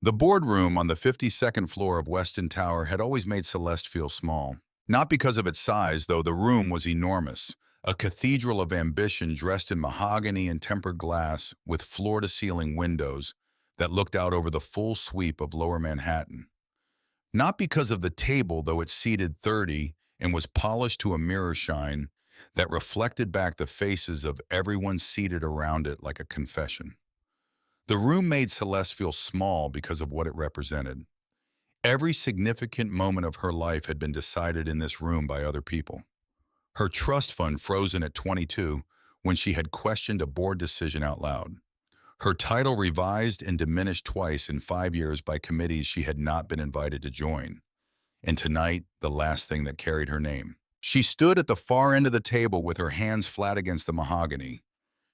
The boardroom on the 52nd floor of Weston Tower had always made Celeste feel small. Not because of its size, though the room was enormous, a cathedral of ambition dressed in mahogany and tempered glass with floor-to-ceiling windows that looked out over the full sweep of lower Manhattan. Not because of the table, though it seated 30 and was polished to a mirror shine that reflected back the faces of everyone seated around it like a confession. The room made Celeste feel small because of what it represented. Every significant moment of her life had been decided in this room by other people. Her trust fund frozen at 22 when she had questioned a board decision out loud. Her title revised and diminished twice in 5 years by committees she had not been invited to join. And tonight, the last thing that carried her name. She stood at the far end of the table with her hands flat against the mahogany.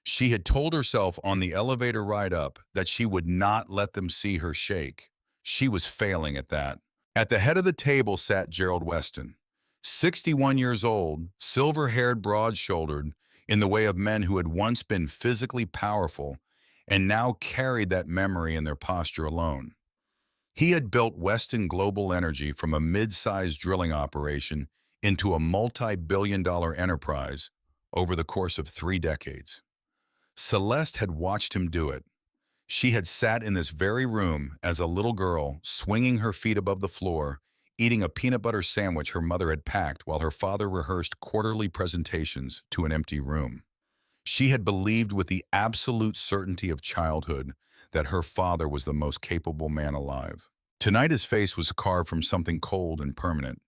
She had told herself on the elevator ride up that she would not let them see her shake. She was failing at that. At the head of the table sat Gerald Weston, 61 years old, silver-haired, broad-shouldered, in the way of men who had once been physically powerful and now carried that memory in their posture alone. He had built Weston Global Energy from a mid-sized drilling operation into a multi-billion-dollar enterprise over the course of 3 decades. Celeste had watched him do it. She had sat in this very room as a little girl, swinging her feet above the floor, eating a peanut butter sandwich her mother had packed while her father rehearsed quarterly presentations to an empty room. She had believed with the absolute certainty of childhood that her father was the most capable man alive. Tonight his face was carved from something cold and permanent.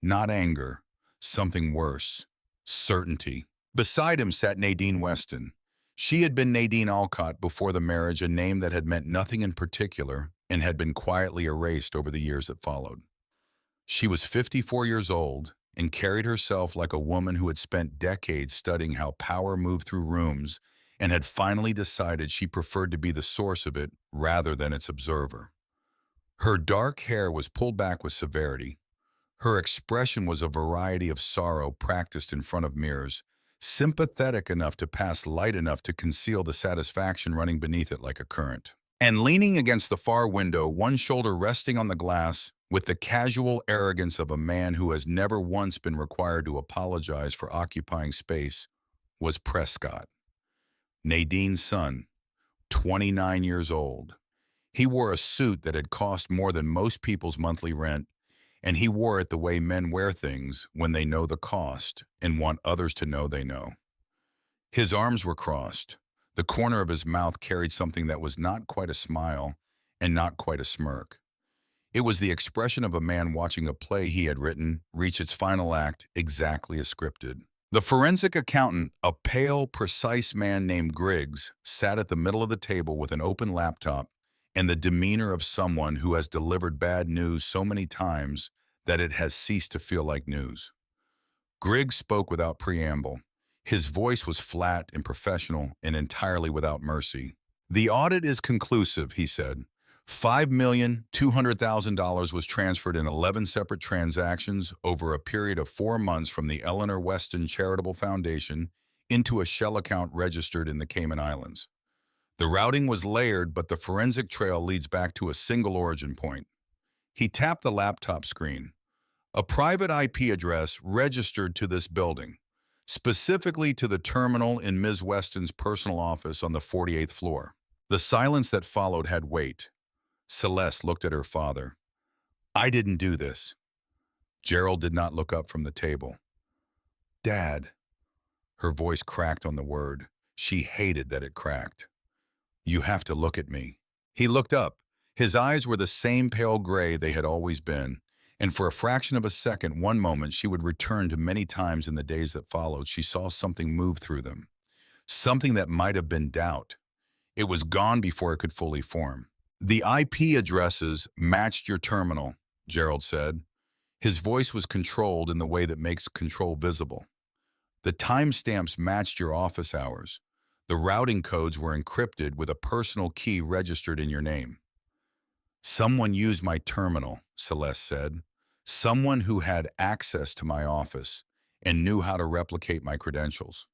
Not anger, something worse. Certainty. Beside him sat Nadine Weston. She had been Nadine Alcott before the marriage, a name that had meant nothing in particular and had been quietly erased over the years that followed. She was 54 years old and carried herself like a woman who had spent decades studying how power moved through rooms and had finally decided she preferred to be the source of it rather than its observer. Her dark hair was pulled back with severity. Her expression was a variety of sorrow practiced in front of mirrors, sympathetic enough to pass light enough to conceal the satisfaction running beneath it like a current. And leaning against the far window, one shoulder resting on the glass, with the casual arrogance of a man who has never once been required to apologize for occupying space, was Prescott, Nadine's son, 29 years old. He wore a suit that had cost more than most people's monthly rent, and he wore it the way men wear things when they know the cost and want others to know they know. His arms were crossed. The corner of his mouth carried something that was not quite a smile and not quite a smirk. It was the expression of a man watching a play he had written reach its final act exactly as scripted. The forensic accountant, a pale, precise man named Griggs, sat at the middle of the table with an open laptop and the demeanor of someone who has delivered bad news so many times that it has ceased to feel like news. Griggs spoke without preamble. His voice was flat and professional and entirely without mercy. "The audit is conclusive," he said. $5,200,000 was transferred in 11 separate transactions over a period of 4 months from the Eleanor Weston Charitable Foundation into a shell account registered in the Cayman Islands. The routing was layered, but the forensic trail leads back to a single origin point. He tapped the laptop screen. A private IP address registered to this building, specifically to the terminal in Ms. Weston's personal office on the 48th floor. The silence that followed had weight. Celeste looked at her father. "I didn't do this." Gerald did not look up from the table. "Dad." Her voice cracked on the word. She hated that it cracked. "You have to look at me." He looked up. His eyes were the same pale gray they had always been, and for a fraction of a second, one moment she would return to many times in the days that followed, she saw something move through them. Something that might have been doubt. It was gone before it could fully form. "The IP addresses matched your terminal," Gerald said. His voice was controlled in the way that makes control visible. "The timestamps matched your office hours. The routing codes were encrypted with a personal key registered in your name." "Someone used my terminal," Celeste said. "Someone who had access to my office and knew how to replicate my credentials.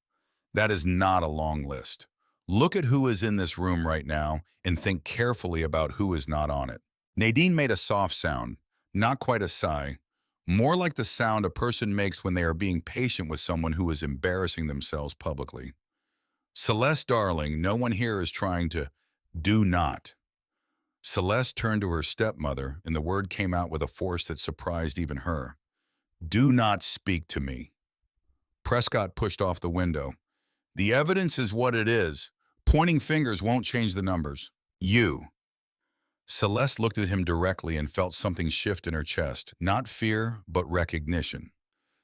That is not a long list. Look at who is in this room right now and think carefully about who is not on it." Nadine made a soft sound, not quite a sigh, more like the sound a person makes when they are being patient with someone who is embarrassing themselves publicly. Celeste, darling, no one here is trying to do not. Celeste turned to her stepmother, and the word came out with a force that surprised even her. Do not speak to me. Prescott pushed off the window. The evidence is what it is. Pointing fingers won't change the numbers. You. Celeste looked at him directly and felt something shift in her chest, not fear, but recognition.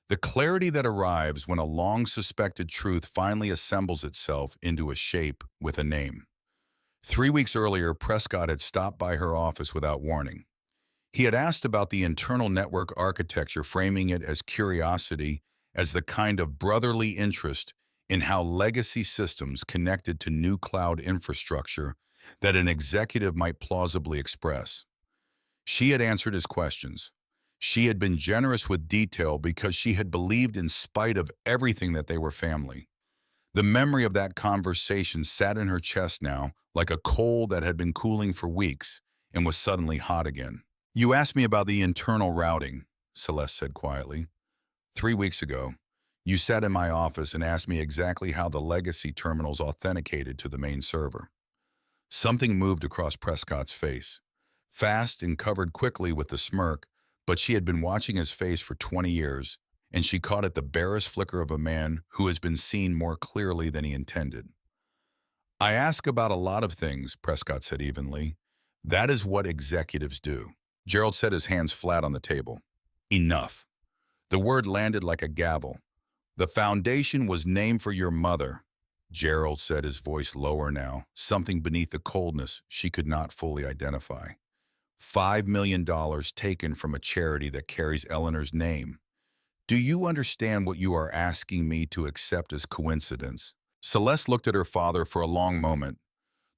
The clarity that arrives when a long-suspected truth finally assembles itself into a shape with a name. 3 weeks earlier, Prescott had stopped by her office without warning. He had asked about the internal network architecture, framing it as curiosity, as the kind of brotherly interest in how legacy systems connected to new cloud infrastructure that an executive might plausibly express. She had answered his questions. She had been generous with detail because she had believed in spite of everything that they were family. The memory of that conversation sat in her chest now, like a coal that had been cooling for weeks and was suddenly hot again. You asked me about the internal routing, Celeste said quietly. 3 weeks ago, you sat in my office and asked me exactly how the legacy terminals authenticated to the main server. Something moved across Prescott's face, fast and covered quickly with the smirk, but she had been watching his face for 20 years, and she caught at the barest flicker of a man who has been seen more clearly than he intended. I ask about a lot of things, Prescott said evenly. That is what executives do. Gerald set his hands flat on the table. Enough. The word landed like a gavel. The foundation was named for your mother, Gerald said, his voice lower now, something beneath the coldness she could not fully identify. $5 million taken from a charity that carries Eleanor's name. Do you understand what you are asking me to accept as coincidence? Celeste looked at her father for a long moment.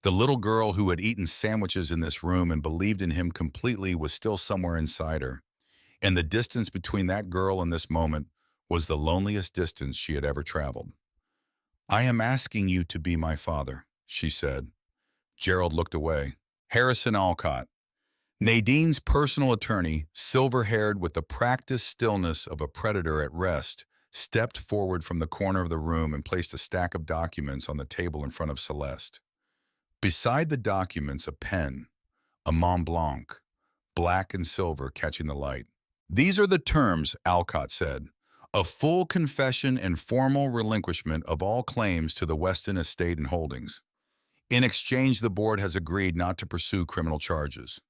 The little girl who had eaten sandwiches in this room and believed in him completely was still somewhere inside her. And the distance between that girl and this moment was the loneliest distance she had ever traveled. I am asking you to be my father, she said. Gerald looked away. Harrison Alcott, Nadine's personal attorney, silver-haired with the practiced stillness of a predator at rest, stepped forward from the corner of the room and placed a stack of documents on the table in front of Celeste. Beside the documents, a pen, a Mont Blanc, black and silver catching the light. These are the terms, Alcott said. A full confession and formal relinquishment of all claims to the Weston estate and holdings. In exchange, the board has agreed not to pursue criminal charges.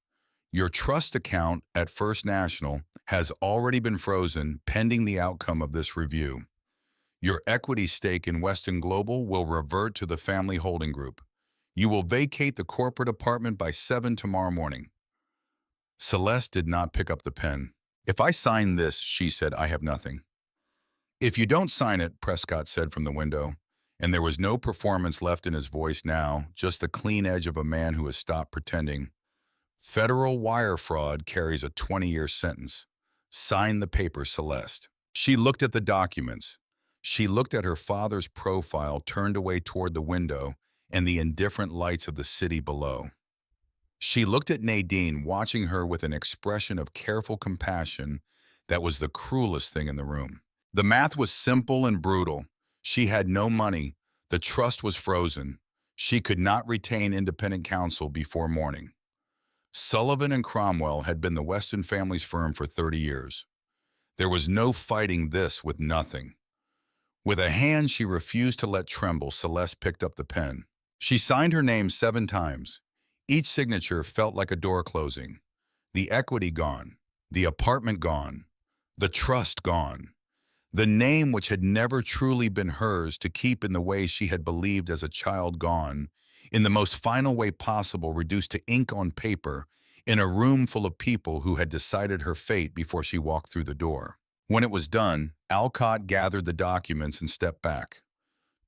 Your trust account at First National has already been frozen pending the outcome of this review. Your equity stake in Weston Global will revert to the family holding group. You will vacate the corporate apartment by 7 tomorrow morning. Celeste did not pick up the pen. If I sign this, she said, I have nothing. If you don't sign it, Prescott said from the window, and there was no performance left in his voice now, just the clean edge of a man who has stopped pretending. Federal wire fraud carries a 20-year sentence. Sign the paper, Celeste. She looked at the documents. She looked at her father's profile turned away toward the window and the indifferent lights of the city below. She looked at Nadine, watching her with an expression of careful compassion that was the cruelest thing in the room. The math was simple and brutal. She had no money. The trust was frozen. She could not retain independent counsel before morning. Sullivan and Cromwell had been the Weston family's firm for 30 years. There was no fighting this with nothing. With a hand she refused to let tremble, Celeste picked up the pen. She signed her name 7 times. Each signature felt like a door closing. The equity gone. The apartment gone. The trust gone. The name which had never truly been hers to keep in the way she had believed as a child gone, in the most final way possible, reduced to ink on paper, in a room full of people who had decided her fate before she walked through the door. When it was done, Alcott gathered the documents and stepped back.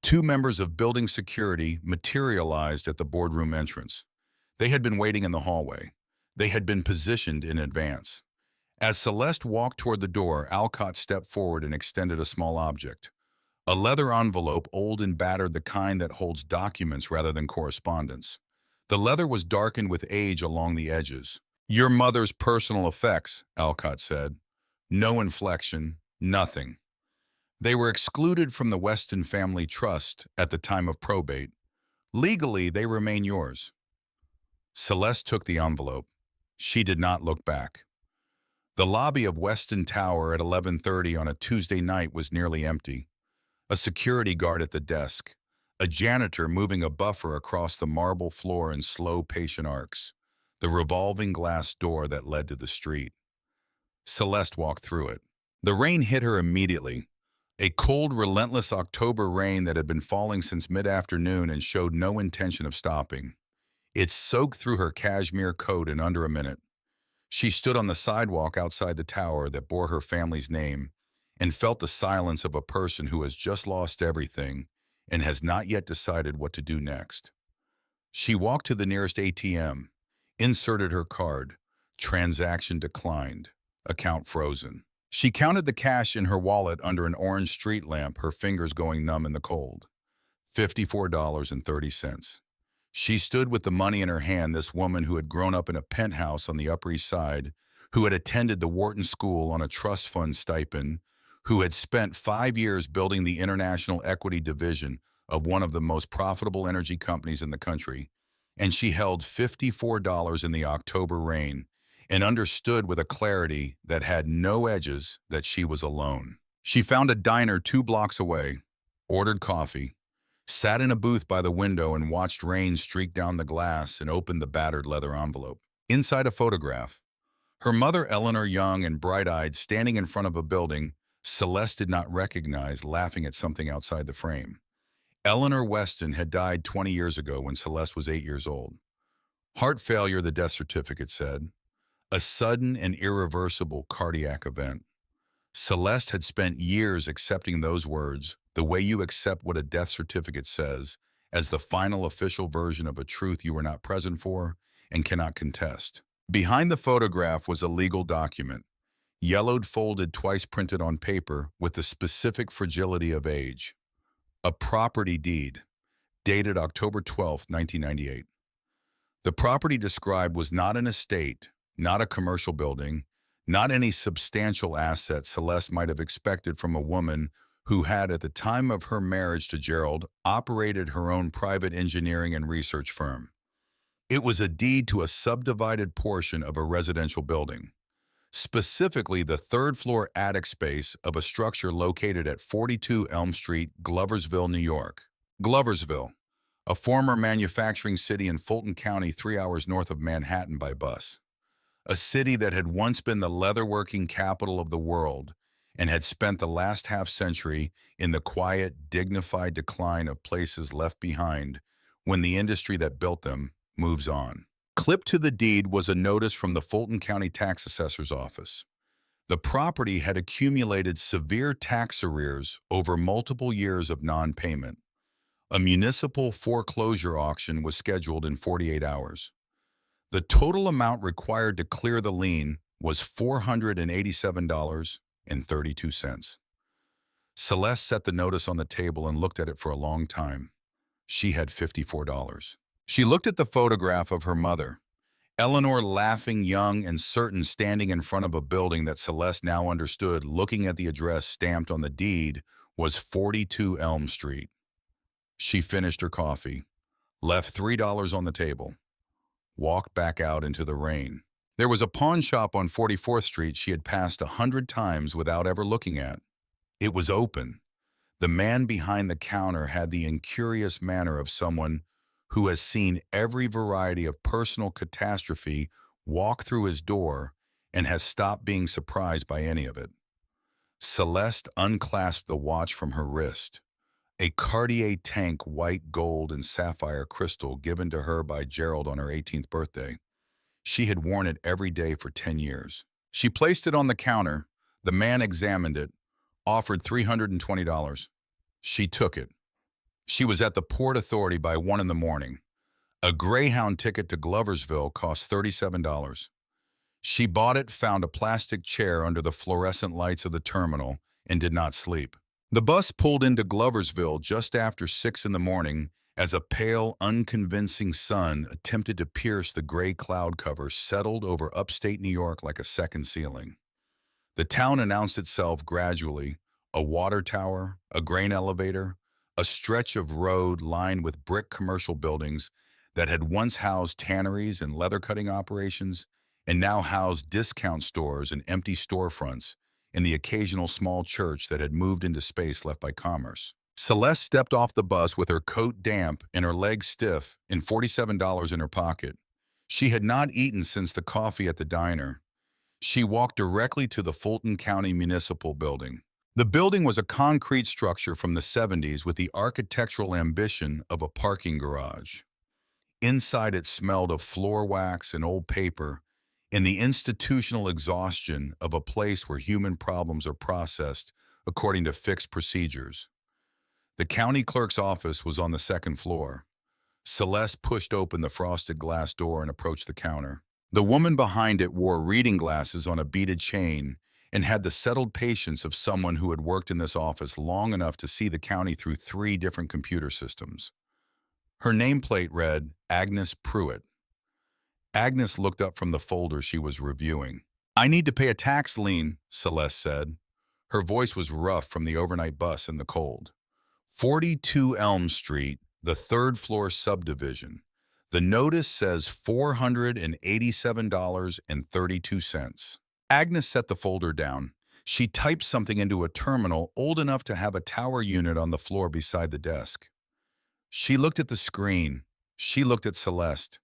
2 members of building security materialized at the boardroom entrance. They had been waiting in the hallway. They had been positioned in advance. As Celeste walked toward the door, Alcott stepped forward and extended a small object. A leather envelope, old and battered, the kind that holds documents rather than correspondence. The leather was darkened with age along the edges. Your mother's personal effects, Alcott said. No inflection, nothing. They were excluded from the Weston Family Trust at the time of probate. Legally, they remain yours. Celeste took the envelope. She did not look back. The lobby of Weston Tower at 11:30 on a Tuesday night was nearly empty. A security guard at the desk, a janitor moving a buffer across the marble floor in slow, patient arcs, the revolving glass door that led to the street. Celeste walked through it. The rain hit her immediately, a cold, relentless October rain that had been falling since mid-afternoon and showed no intention of stopping. It soaked through her cashmere coat in under a minute. She stood on the sidewalk outside the tower that bore her family's name and felt the silence of a person who has just lost everything and has not yet decided what to do next. She walked to the nearest ATM, inserted her card. Transaction declined. Account frozen. She counted the cash in her wallet under an orange street lamp, her fingers going numb in the cold. $54.30. She stood with the money in her hand, this woman who had grown up in a penthouse on the Upper East Side, who had attended the Wharton School on a trust fund stipend, who had spent 5 years building the international equity division of one of the most profitable energy companies in the country, and she held $54 in the October rain and understood with a clarity that had no edges that she was alone. She found a diner 2 blocks away, ordered coffee, sat in a booth by the window and watched rain streak down the glass and opened the battered leather envelope. Inside a photograph, her mother Eleanor, young and bright-eyed, standing in front of a building Celeste did not recognize, laughing at something outside the frame. Eleanor Weston had died 20 years ago when Celeste was 8 years old. Heart failure, the death certificate said. A sudden and irreversible cardiac event. Celeste had spent years accepting those words, the way you accept what a death certificate says, as the final official version of a truth you were not present for and cannot contest. Behind the photograph was a legal document, yellowed, folded, twice printed on paper with the specific fragility of age. A property deed, dated October 12, 1998. The property described was not an estate, not a commercial building, not any substantial asset Celeste might have expected from a woman who had, at the time of her marriage to Gerald, operated her own private engineering and research firm. It was a deed to a subdivided portion of a residential building, specifically the third-floor attic space of a structure located at 42 Elm Street, Gloversville, New York. Gloversville, a former manufacturing city in Fulton County 3 hours north of Manhattan by bus. A city that had once been the leatherworking capital of the world and had spent the last half-century in the quiet, dignified decline of places left behind when the industry that built them moves on. Clipped to the deed was a notice from the Fulton County Tax Assessor's Office. The property had accumulated severe tax arrears over multiple years of non-payment. A municipal foreclosure auction was scheduled in 48 hours. The total amount required to clear the lien was $487.32. Celeste set the notice on the table and looked at it for a long time. She had $54. She looked at the photograph of her mother, Eleanor, laughing, young and certain, standing in front of a building that Celeste now understood, looking at the address stamped on the deed, was 42 Elm Street. She finished her coffee, left $3 on the table, walked back out into the rain. There was a pawn shop on 44th Street she had passed 100 times without ever looking at. It was open. The man behind the counter had the incurious manner of someone who has seen every variety of personal catastrophe walk through his door and has stopped being surprised by any of it. Celeste unclasped the watch from her wrist, a Cartier Tank white gold and sapphire crystal given to her by Gerald on her 18th birthday. She had worn it every day for 10 years. She placed it on the counter. The man examined it, offered $320. She took it. She was at the Port Authority by 1 in the morning. A Greyhound ticket to Gloversville cost $37. She bought it, found a plastic chair under the fluorescent lights of the terminal, and did not sleep. The bus pulled into Gloversville just after 6 in the morning, as a pale, unconvincing sun attempted to pierce the gray cloud cover settled over upstate New York like a second ceiling. The town announced itself gradually: a water tower, a grain elevator, a stretch of road lined with brick commercial buildings that had once housed tanneries and leather cutting operations and now housed discount stores and empty storefronts and the occasional small church that had moved into space left by commerce. Celeste stepped off the bus with her coat damp and her legs stiff and $47 in her pocket. She had not eaten since the coffee at the diner. She walked directly to the Fulton County Municipal Building. The building was a concrete structure from the 70s with the architectural ambition of a parking garage. Inside it smelled of floor wax and old paper and the institutional exhaustion of a place where human problems are processed according to fixed procedures. The county clerk's office was on the second floor. Celeste pushed open the frosted glass door and approached the counter. The woman behind it wore reading glasses on a beaded chain and had the settled patience of someone who had worked in this office long enough to see the county through 3 different computer systems. Her nameplate read, Agnes Pruitt. Agnes looked up from the folder she was reviewing. "I need to pay a tax lien," Celeste said. Her voice was rough from the overnight bus and the cold. 42 Elm Street, the third-floor subdivision. The notice says $487.32. Agnes set the folder down. She typed something into a terminal old enough to have a tower unit on the floor beside the desk. She looked at the screen. She looked at Celeste.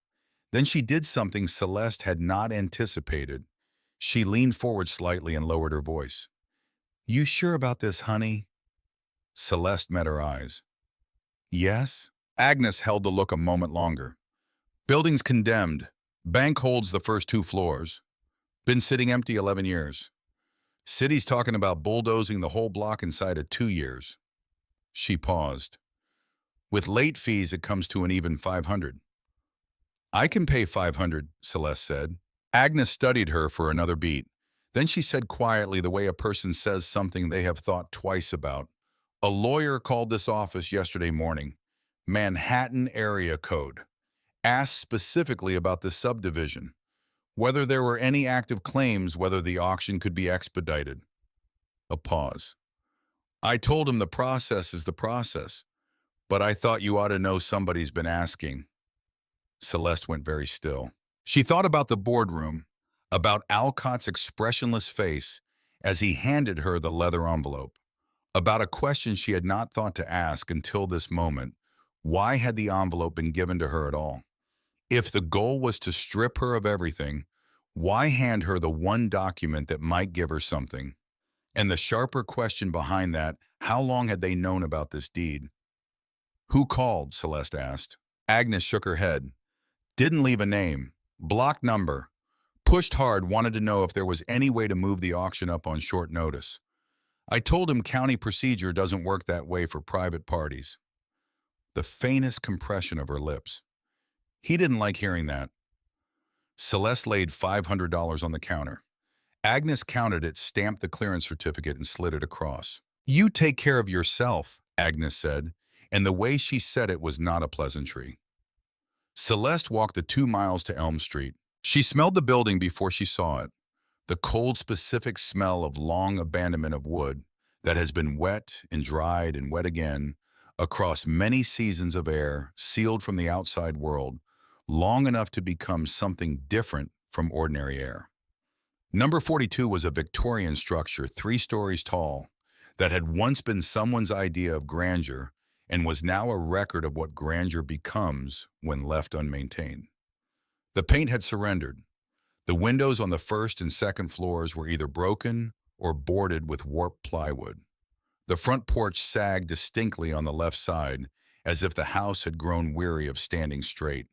Then she did something Celeste had not anticipated. She leaned forward slightly and lowered her voice. "You sure about this, honey?" Celeste met her eyes. "Yes?" Agnes held the look a moment longer. "Building's condemned. Bank holds the first 2 floors. Been sitting empty 11 years. City's talking about bulldozing the whole block inside of 2 years." She paused. "With late fees, it comes to an even 500. "I can pay 500, Celeste said. Agnes studied her for another beat. Then she said quietly, the way a person says something they have thought twice about. "A lawyer called this office yesterday morning. Manhattan area code. Asked specifically about this subdivision. Whether there were any active claims, whether the auction could be expedited." A pause. "I told him the process is the process, but I thought you ought to know somebody's been asking." Celeste went very still. She thought about the boardroom, about Alcott's expressionless face as he handed her the leather envelope, about a question she had not thought to ask until this moment. Why had the envelope been given to her at all? If the goal was to strip her of everything, why hand her the one document that might give her something? And the sharper question behind that, how long had they known about this deed? "Who called?" Celeste asked. Agnes shook her head. "Didn't leave a name. Block number. Pushed hard, wanted to know if there was any way to move the auction up on short notice. I told him county procedure doesn't work that way for private parties." The faintest compression of her lips. He didn't like hearing that. Celeste laid $500 on the counter. Agnes counted it, stamped the clearance certificate, and slid it across. "You take care of yourself," Agnes said, and the way she said it was not a pleasantry. Celeste walked the 2 miles to Elm Street. She smelled the building before she saw it. The cold, specific smell of long abandonment of wood that has been wet and dried and wet again across many seasons of air sealed from the outside world, long enough to become something different from ordinary air. Number 42 was a Victorian structure 3 stories tall that had once been someone's idea of grandeur and was now a record of what grandeur becomes when left unmaintained. The paint had surrendered. The windows on the first and second floors were either broken or boarded with warped plywood. The front porch sagged distinctly on the left side, as if the house had grown weary of standing straight.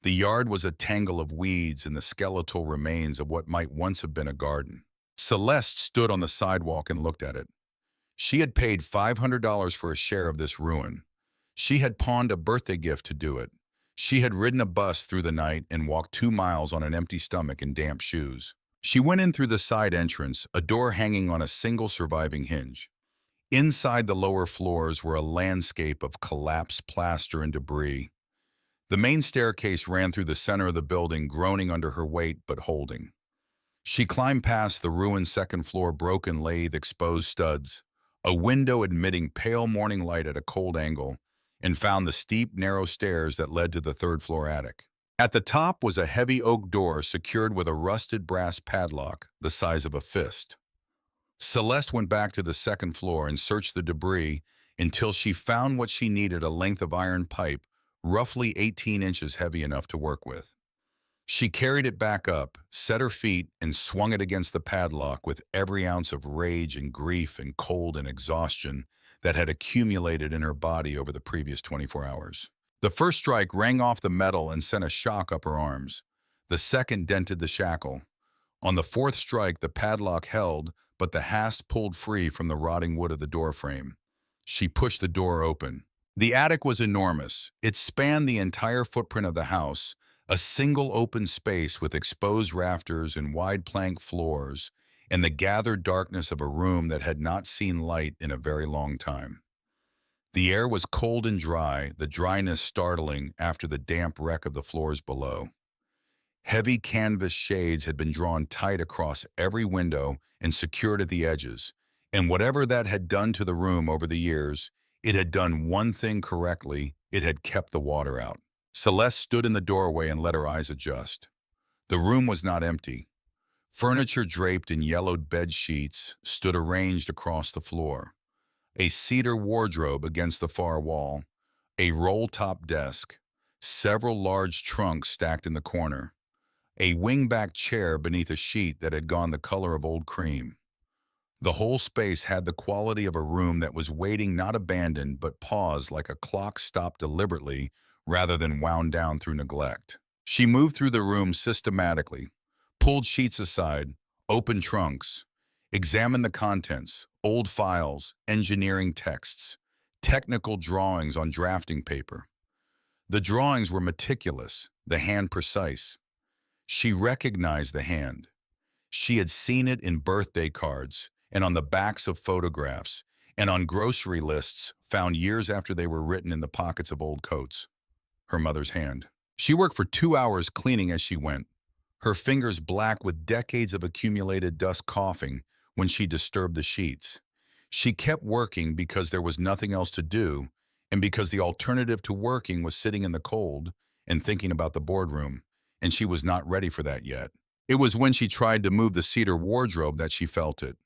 The yard was a tangle of weeds and the skeletal remains of what might once have been a garden. Celeste stood on the sidewalk and looked at it. She had paid $500 for a share of this ruin. She had pawned a birthday gift to do it. She had ridden a bus through the night and walked 2 miles on an empty stomach in damp shoes. She went in through the side entrance, a door hanging on a single surviving hinge. Inside the lower floors were a landscape of collapsed plaster and debris. The main staircase ran through the center of the building, groaning under her weight but holding. She climbed past the ruined second floor broken lathe, exposed studs, a window admitting pale morning light at a cold angle, and found the steep, narrow stairs that led to the third floor attic. At the top was a heavy oak door secured with a rusted brass padlock the size of a fist. Celeste went back to the second floor and searched the debris until she found what she needed: a length of iron pipe, roughly 18 inches heavy enough to work with. She carried it back up, set her feet, and swung it against the padlock with every ounce of rage and grief and cold and exhaustion that had accumulated in her body over the previous 24 hours. The first strike rang off the metal and sent a shock up her arms. The second dented the shackle. On the fourth strike, the padlock held, but the hasp pulled free from the rotting wood of the door frame. She pushed the door open. The attic was enormous. It spanned the entire footprint of the house, a single open space with exposed rafters and wide plank floors, and the gathered darkness of a room that had not seen light in a very long time. The air was cold and dry, the dryness startling after the damp wreck of the floors below. Heavy canvas shades had been drawn tight across every window and secured at the edges, and whatever that had done to the room over the years, it had done one thing correctly: it had kept the water out. Celeste stood in the doorway and let her eyes adjust. The room was not empty. Furniture draped in yellowed bed sheets stood arranged across the floor. A cedar wardrobe against the far wall, a roll-top desk, several large trunks stacked in the corner, a wing-back chair beneath a sheet that had gone the color of old cream. The whole space had the quality of a room that was waiting, not abandoned, but paused, like a clock stopped deliberately rather than wound down through neglect. She moved through the room systematically, pulled sheets aside, opened trunks, examined the contents: old files, engineering texts, technical drawings on drafting paper. The drawings were meticulous, the hand precise. She recognized the hand. She had seen it in birthday cards and on the backs of photographs and on grocery lists found years after they were written in the pockets of old coats. Her mother's hand. She worked for 2 hours cleaning as she went, her fingers black with decades of accumulated dust, coughing when she disturbed the sheets. She kept working because there was nothing else to do, and because the alternative to working was sitting in the cold and thinking about the boardroom, and she was not ready for that yet. It was when she tried to move the cedar wardrobe that she felt it.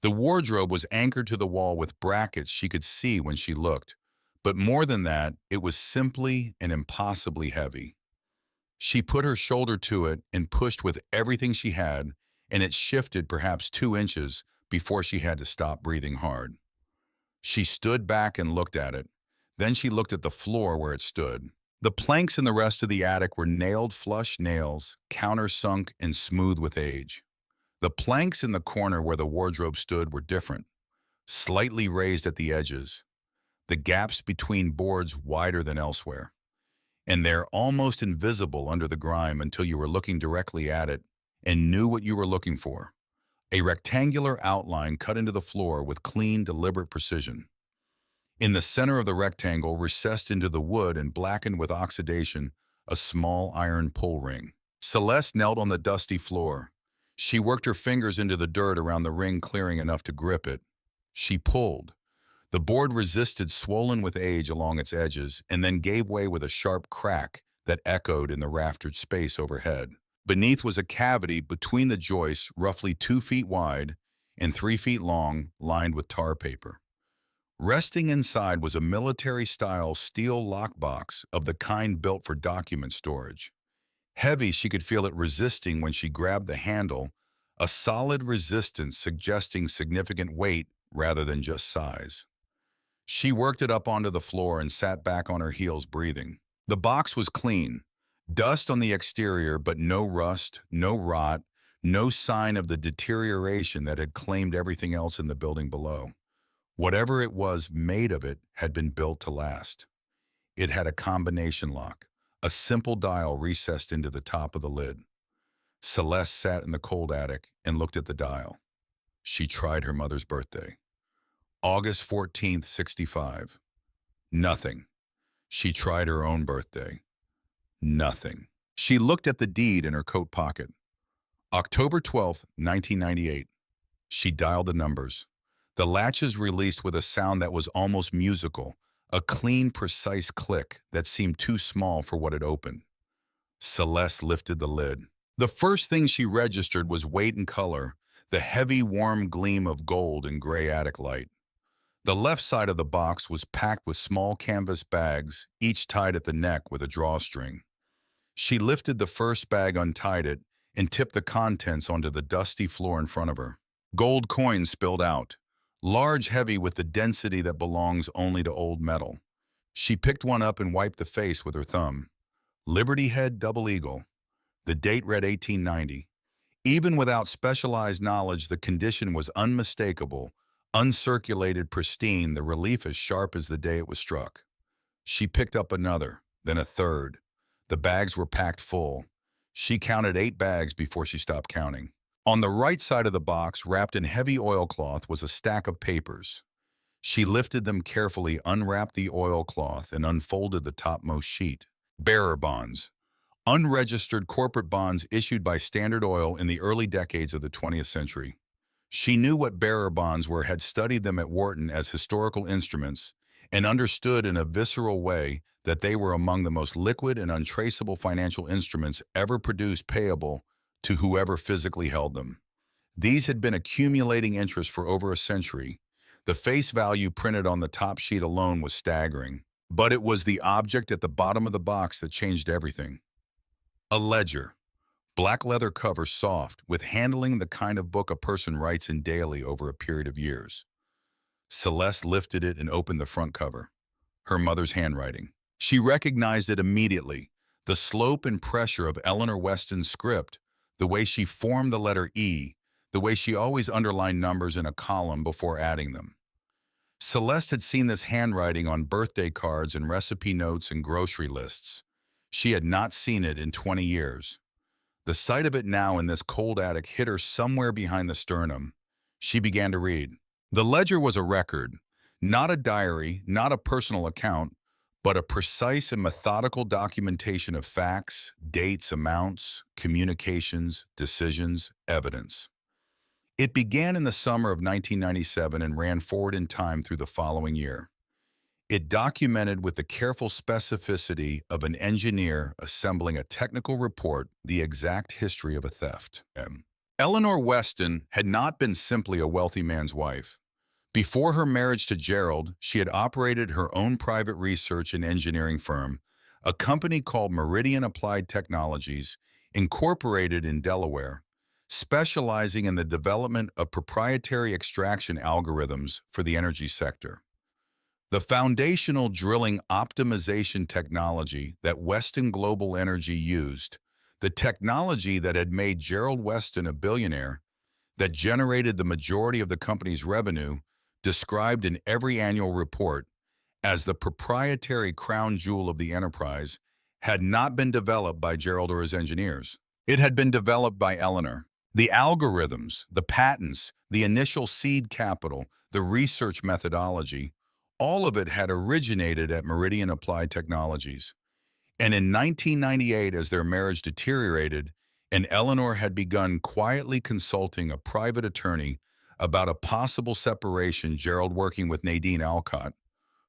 The wardrobe was anchored to the wall with brackets she could see when she looked, but more than that, it was simply and impossibly heavy. She put her shoulder to it and pushed with everything she had, and it shifted perhaps 2 inches before she had to stop, breathing hard. She stood back and looked at it. Then she looked at the floor where it stood. The planks in the rest of the attic were nailed flush nails, countersunk and smooth with age. The planks in the corner where the wardrobe stood were different, slightly raised at the edges, the gaps between boards wider than elsewhere, and they're almost invisible under the grime until you were looking directly at it and knew what you were looking for: a rectangular outline cut into the floor with clean, deliberate precision. In the center of the rectangle, recessed into the wood and blackened with oxidation, a small iron pull ring. Celeste knelt on the dusty floor. She worked her fingers into the dirt around the ring, clearing enough to grip it. She pulled. The board resisted, swollen with age along its edges, and then gave way with a sharp crack that echoed in the raftered space overhead. Beneath was a cavity between the joists, roughly 2 feet wide and 3 feet long, lined with tar paper. Resting inside was a military-style steel lockbox of the kind built for document storage. Heavy, she could feel it resisting when she grabbed the handle, a solid resistance suggesting significant weight rather than just size. She worked it up onto the floor and sat back on her heels, breathing. The box was clean. Dust on the exterior, but no rust, no rot, no sign of the deterioration that had claimed everything else in the building below. Whatever it was made of it had been built to last. It had a combination lock, a simple dial recessed into the top of the lid. Celeste sat in the cold attic and looked at the dial. She tried her mother's birthday. August 14th, 65. Nothing. She tried her own birthday. Nothing. She looked at the deed in her coat pocket. October 12th, 1998. She dialed the numbers. The latches released with a sound that was almost musical, a clean, precise click that seemed too small for what had opened. Celeste lifted the lid. The first thing she registered was weight and color, the heavy, warm gleam of gold in gray attic light. The left side of the box was packed with small canvas bags, each tied at the neck with a drawstring. She lifted the first bag, untied it, and tipped the contents onto the dusty floor in front of her. Gold coins spilled out, large, heavy, with the density that belongs only to old metal. She picked one up and wiped the face with her thumb. Liberty Head Double Eagle. The date read 1890. Even without specialized knowledge, the condition was unmistakable, uncirculated, pristine, the relief as sharp as the day it was struck. She picked up another, then a third. The bags were packed full. She counted 8 bags before she stopped counting. On the right side of the box, wrapped in heavy oilcloth, was a stack of papers. She lifted them carefully, unwrapped the oilcloth, and unfolded the topmost sheet. Bearer bonds. Unregistered corporate bonds issued by Standard Oil in the early decades of the 20th century. She knew what bearer bonds were, had studied them at Wharton as historical instruments, and understood in a visceral way that they were among the most liquid and untraceable financial instruments ever produced, payable to whoever physically held them. These had been accumulating interest for over a century. The face value printed on the top sheet alone was staggering, but it was the object at the bottom of the box that changed everything. A ledger. Black leather cover, soft, with handling the kind of book a person writes in daily over a period of years. Celeste lifted it and opened the front cover. Her mother's handwriting. She recognized it immediately. The slope and pressure of Eleanor Weston's script, the way she formed the letter E, the way she always underlined numbers in a column before adding them. Celeste had seen this handwriting on birthday cards and recipe notes and grocery lists. She had not seen it in 20 years. The sight of it now in this cold attic hit her somewhere behind the sternum. She began to read. The ledger was a record, not a diary, not a personal account, but a precise and methodical documentation of facts, dates, amounts, communications, decisions, evidence. It began in the summer of 1997 and ran forward in time through the following year. It documented with the careful specificity of an engineer assembling a technical report the exact history of a theft. Eleanor Weston had not been simply a wealthy man's wife. Before her marriage to Gerald, she had operated her own private research and engineering firm, a company called Meridian Applied Technologies, incorporated in Delaware, specializing in the development of proprietary extraction algorithms for the energy sector. The foundational drilling optimization technology that Weston Global Energy used, the technology that had made Gerald Weston a billionaire, that generated the majority of the company's revenue, described in every annual report as the proprietary crown jewel of the enterprise, had not been developed by Gerald or his engineers. It had been developed by Eleanor. The algorithms, the patents, the initial seed capital, the research methodology, all of it had originated at Meridian Applied Technologies. And in 1998, as their marriage deteriorated, and Eleanor had begun quietly consulting a private attorney about a possible separation, Gerald, working with Nadine Alcott,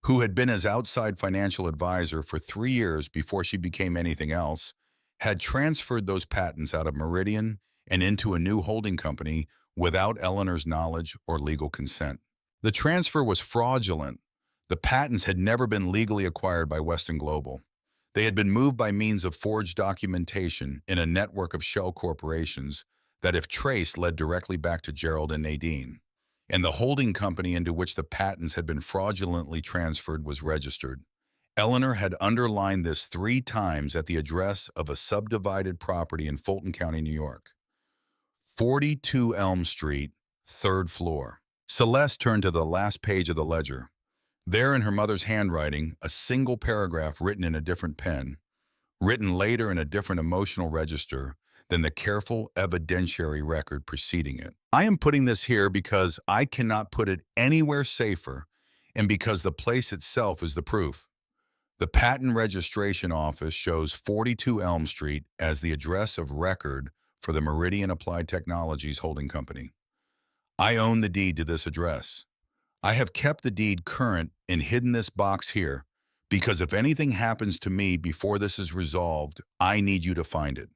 who had been his outside financial advisor for 3 years before she became anything else, had transferred those patents out of Meridian and into a new holding company without Eleanor's knowledge or legal consent. The transfer was fraudulent. The patents had never been legally acquired by Weston Global. They had been moved by means of forged documentation in a network of shell corporations that, if traced, led directly back to Gerald and Nadine. And the holding company into which the patents had been fraudulently transferred was registered. Eleanor had underlined this 3 times at the address of a subdivided property in Fulton County, New York. 42 Elm Street, 3rd floor. Celeste turned to the last page of the ledger. There, in her mother's handwriting, a single paragraph written in a different pen, written later in a different emotional register, than the careful evidentiary record preceding it. I am putting this here because I cannot put it anywhere safer and because the place itself is the proof. The Patent Registration Office shows 42 Elm Street as the address of record for the Meridian Applied Technologies Holding Company. I own the deed to this address. I have kept the deed current and hidden this box here because if anything happens to me before this is resolved, I need you to find it.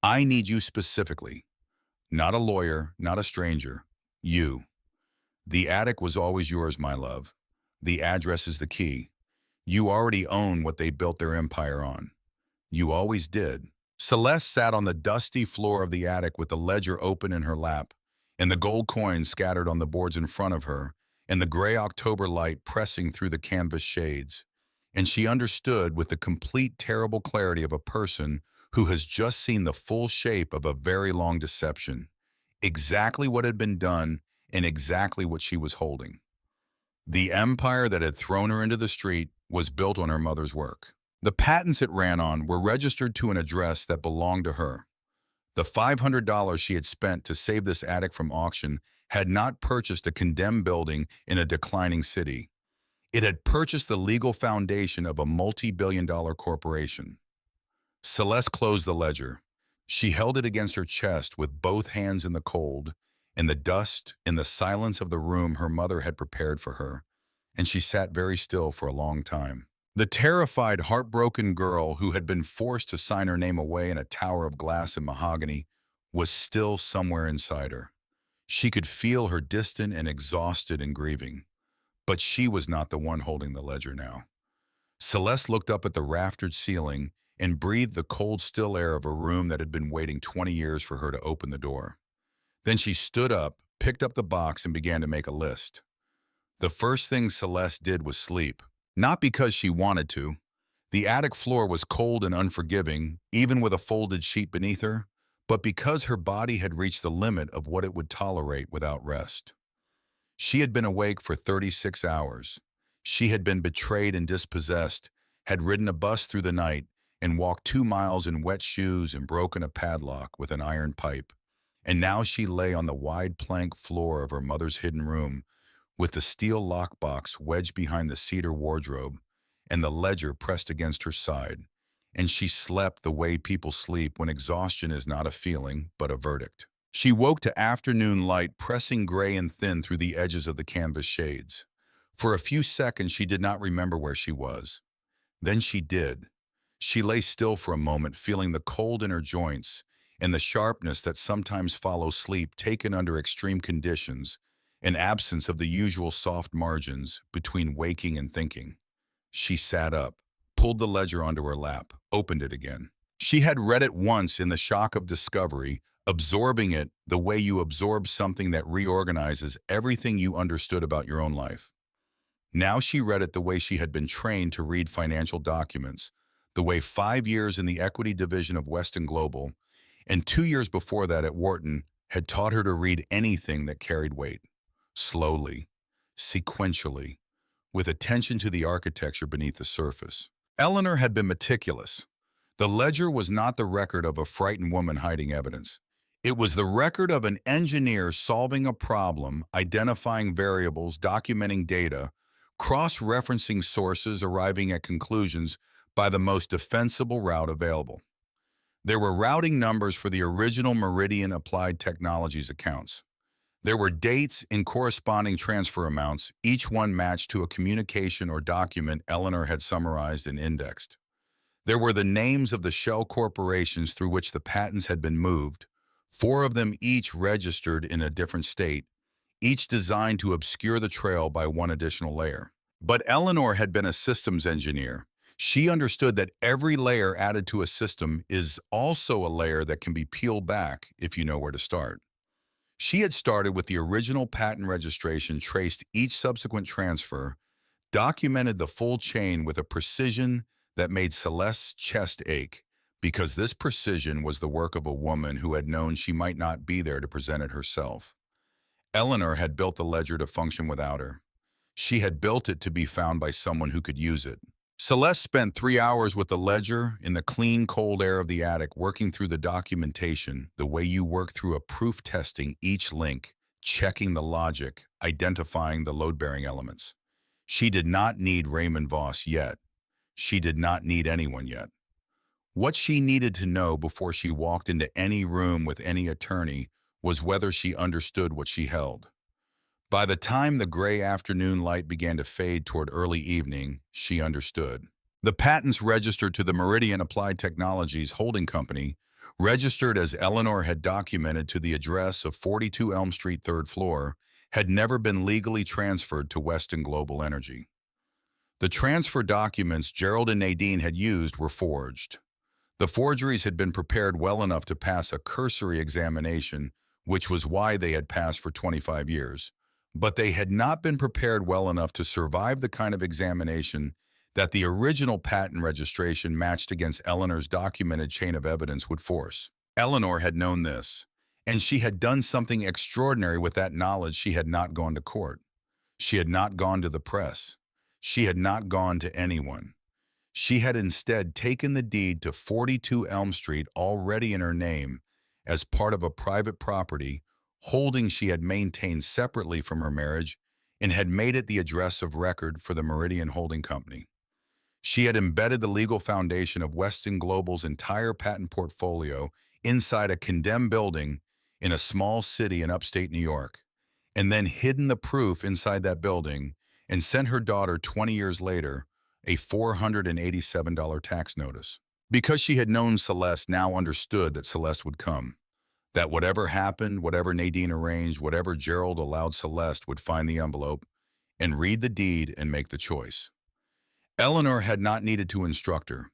I need you specifically. Not a lawyer, not a stranger. You. The attic was always yours, my love. The address is the key. You already own what they built their empire on. You always did. Celeste sat on the dusty floor of the attic with the ledger open in her lap, and the gold coins scattered on the boards in front of her, and the gray October light pressing through the canvas shades. And she understood with the complete terrible clarity of a person who has just seen the full shape of a very long deception, exactly what had been done and exactly what she was holding. The empire that had thrown her into the street was built on her mother's work. The patents it ran on were registered to an address that belonged to her. The $500 she had spent to save this attic from auction had not purchased a condemned building in a declining city. It had purchased the legal foundation of a multi-billion-dollar corporation. Celeste closed the ledger. She held it against her chest with both hands in the cold, in the dust, in the silence of the room her mother had prepared for her, and she sat very still for a long time. The terrified, heartbroken girl who had been forced to sign her name away in a tower of glass and mahogany was still somewhere inside her. She could feel her distant and exhausted and grieving, but she was not the one holding the ledger now. Celeste looked up at the raftered ceiling and breathed the cold, still air of a room that had been waiting 20 years for her to open the door. Then she stood up, picked up the box, and began to make a list. The first thing Celeste did was sleep, not because she wanted to. The attic floor was cold and unforgiving, even with a folded sheet beneath her, but because her body had reached the limit of what it would tolerate without rest. She had been awake for 36 hours. She had been betrayed and dispossessed, had ridden a bus through the night, and walked 2 miles in wet shoes and broken a padlock with an iron pipe. And now she lay on the wide plank floor of her mother's hidden room, with the steel lockbox wedged behind the cedar wardrobe and the ledger pressed against her side. And she slept the way people sleep when exhaustion is not a feeling, but a verdict. She woke to afternoon light pressing gray and thin through the edges of the canvas shades. For a few seconds, she did not remember where she was. Then she did. She lay still for a moment, feeling the cold in her joints and the sharpness that sometimes follows sleep taken under extreme conditions, an absence of the usual soft margins between waking and thinking. She sat up, pulled the ledger onto her lap, opened it again. She had read it once in the shock of discovery, absorbing it the way you absorb something that reorganizes everything you understood about your own life. Now she read it the way she had been trained to read financial documents, the way 5 years in the equity division of Weston Global and 2 years before that at Wharton had taught her to read anything that carried weight. Slowly, sequentially, with attention to the architecture beneath the surface. Eleanor had been meticulous. The ledger was not the record of a frightened woman hiding evidence. It was the record of an engineer solving a problem, identifying variables, documenting data, cross-referencing sources, arriving at conclusions by the most defensible route available. There were routing numbers for the original Meridian Applied Technologies accounts. There were dates and corresponding transfer amounts, each one matched to a communication or document Eleanor had summarized and indexed. There were the names of the shell corporations through which the patents had been moved, 4 of them each registered in a different state, each designed to obscure the trail by one additional layer. But Eleanor had been a systems engineer. She understood that every layer added to a system is also a layer that can be peeled back if you know where to start. She had started with the original patent registration, traced each subsequent transfer, documented the full chain with a precision that made Celeste's chest ache, because this precision was the work of a woman who had known she might not be there to present it herself. Eleanor had built the ledger to function without her. She had built it to be found by someone who could use it. Celeste spent 3 hours with the ledger in the clean, cold air of the attic, working through the documentation the way you work through a proof, testing each link, checking the logic, identifying the load-bearing elements. She did not need Raymond Voss yet. She did not need anyone yet. What she needed to know before she walked into any room with any attorney was whether she understood what she held. By the time the gray afternoon light began to fade toward early evening, she understood. The patents registered to the Meridian Applied Technologies Holding Company, registered as Eleanor had documented to the address of 42 Elm Street, 3rd floor, had never been legally transferred to Weston Global Energy. The transfer documents Gerald and Nadine had used were forged. The forgeries had been prepared well enough to pass a cursory examination, which was why they had passed for 25 years. But they had not been prepared well enough to survive the kind of examination that the original patent registration matched against Eleanor's documented chain of evidence would force. Eleanor had known this, and she had done something extraordinary with that knowledge. She had not gone to court. She had not gone to the press. She had not gone to anyone. She had instead taken the deed to 42 Elm Street already in her name as part of a private property holding she had maintained separately from her marriage, and had made it the address of record for the Meridian Holding Company. She had embedded the legal foundation of Weston Global's entire patent portfolio inside a condemned building in a small city in upstate New York, and then hidden the proof inside that building and sent her daughter 20 years later a $487 tax notice. Because she had known Celeste, now understood that Celeste would come. That whatever happened, whatever Nadine arranged, whatever Gerald allowed, Celeste would find the envelope and read the deed and make the choice. Eleanor had not needed to instruct her.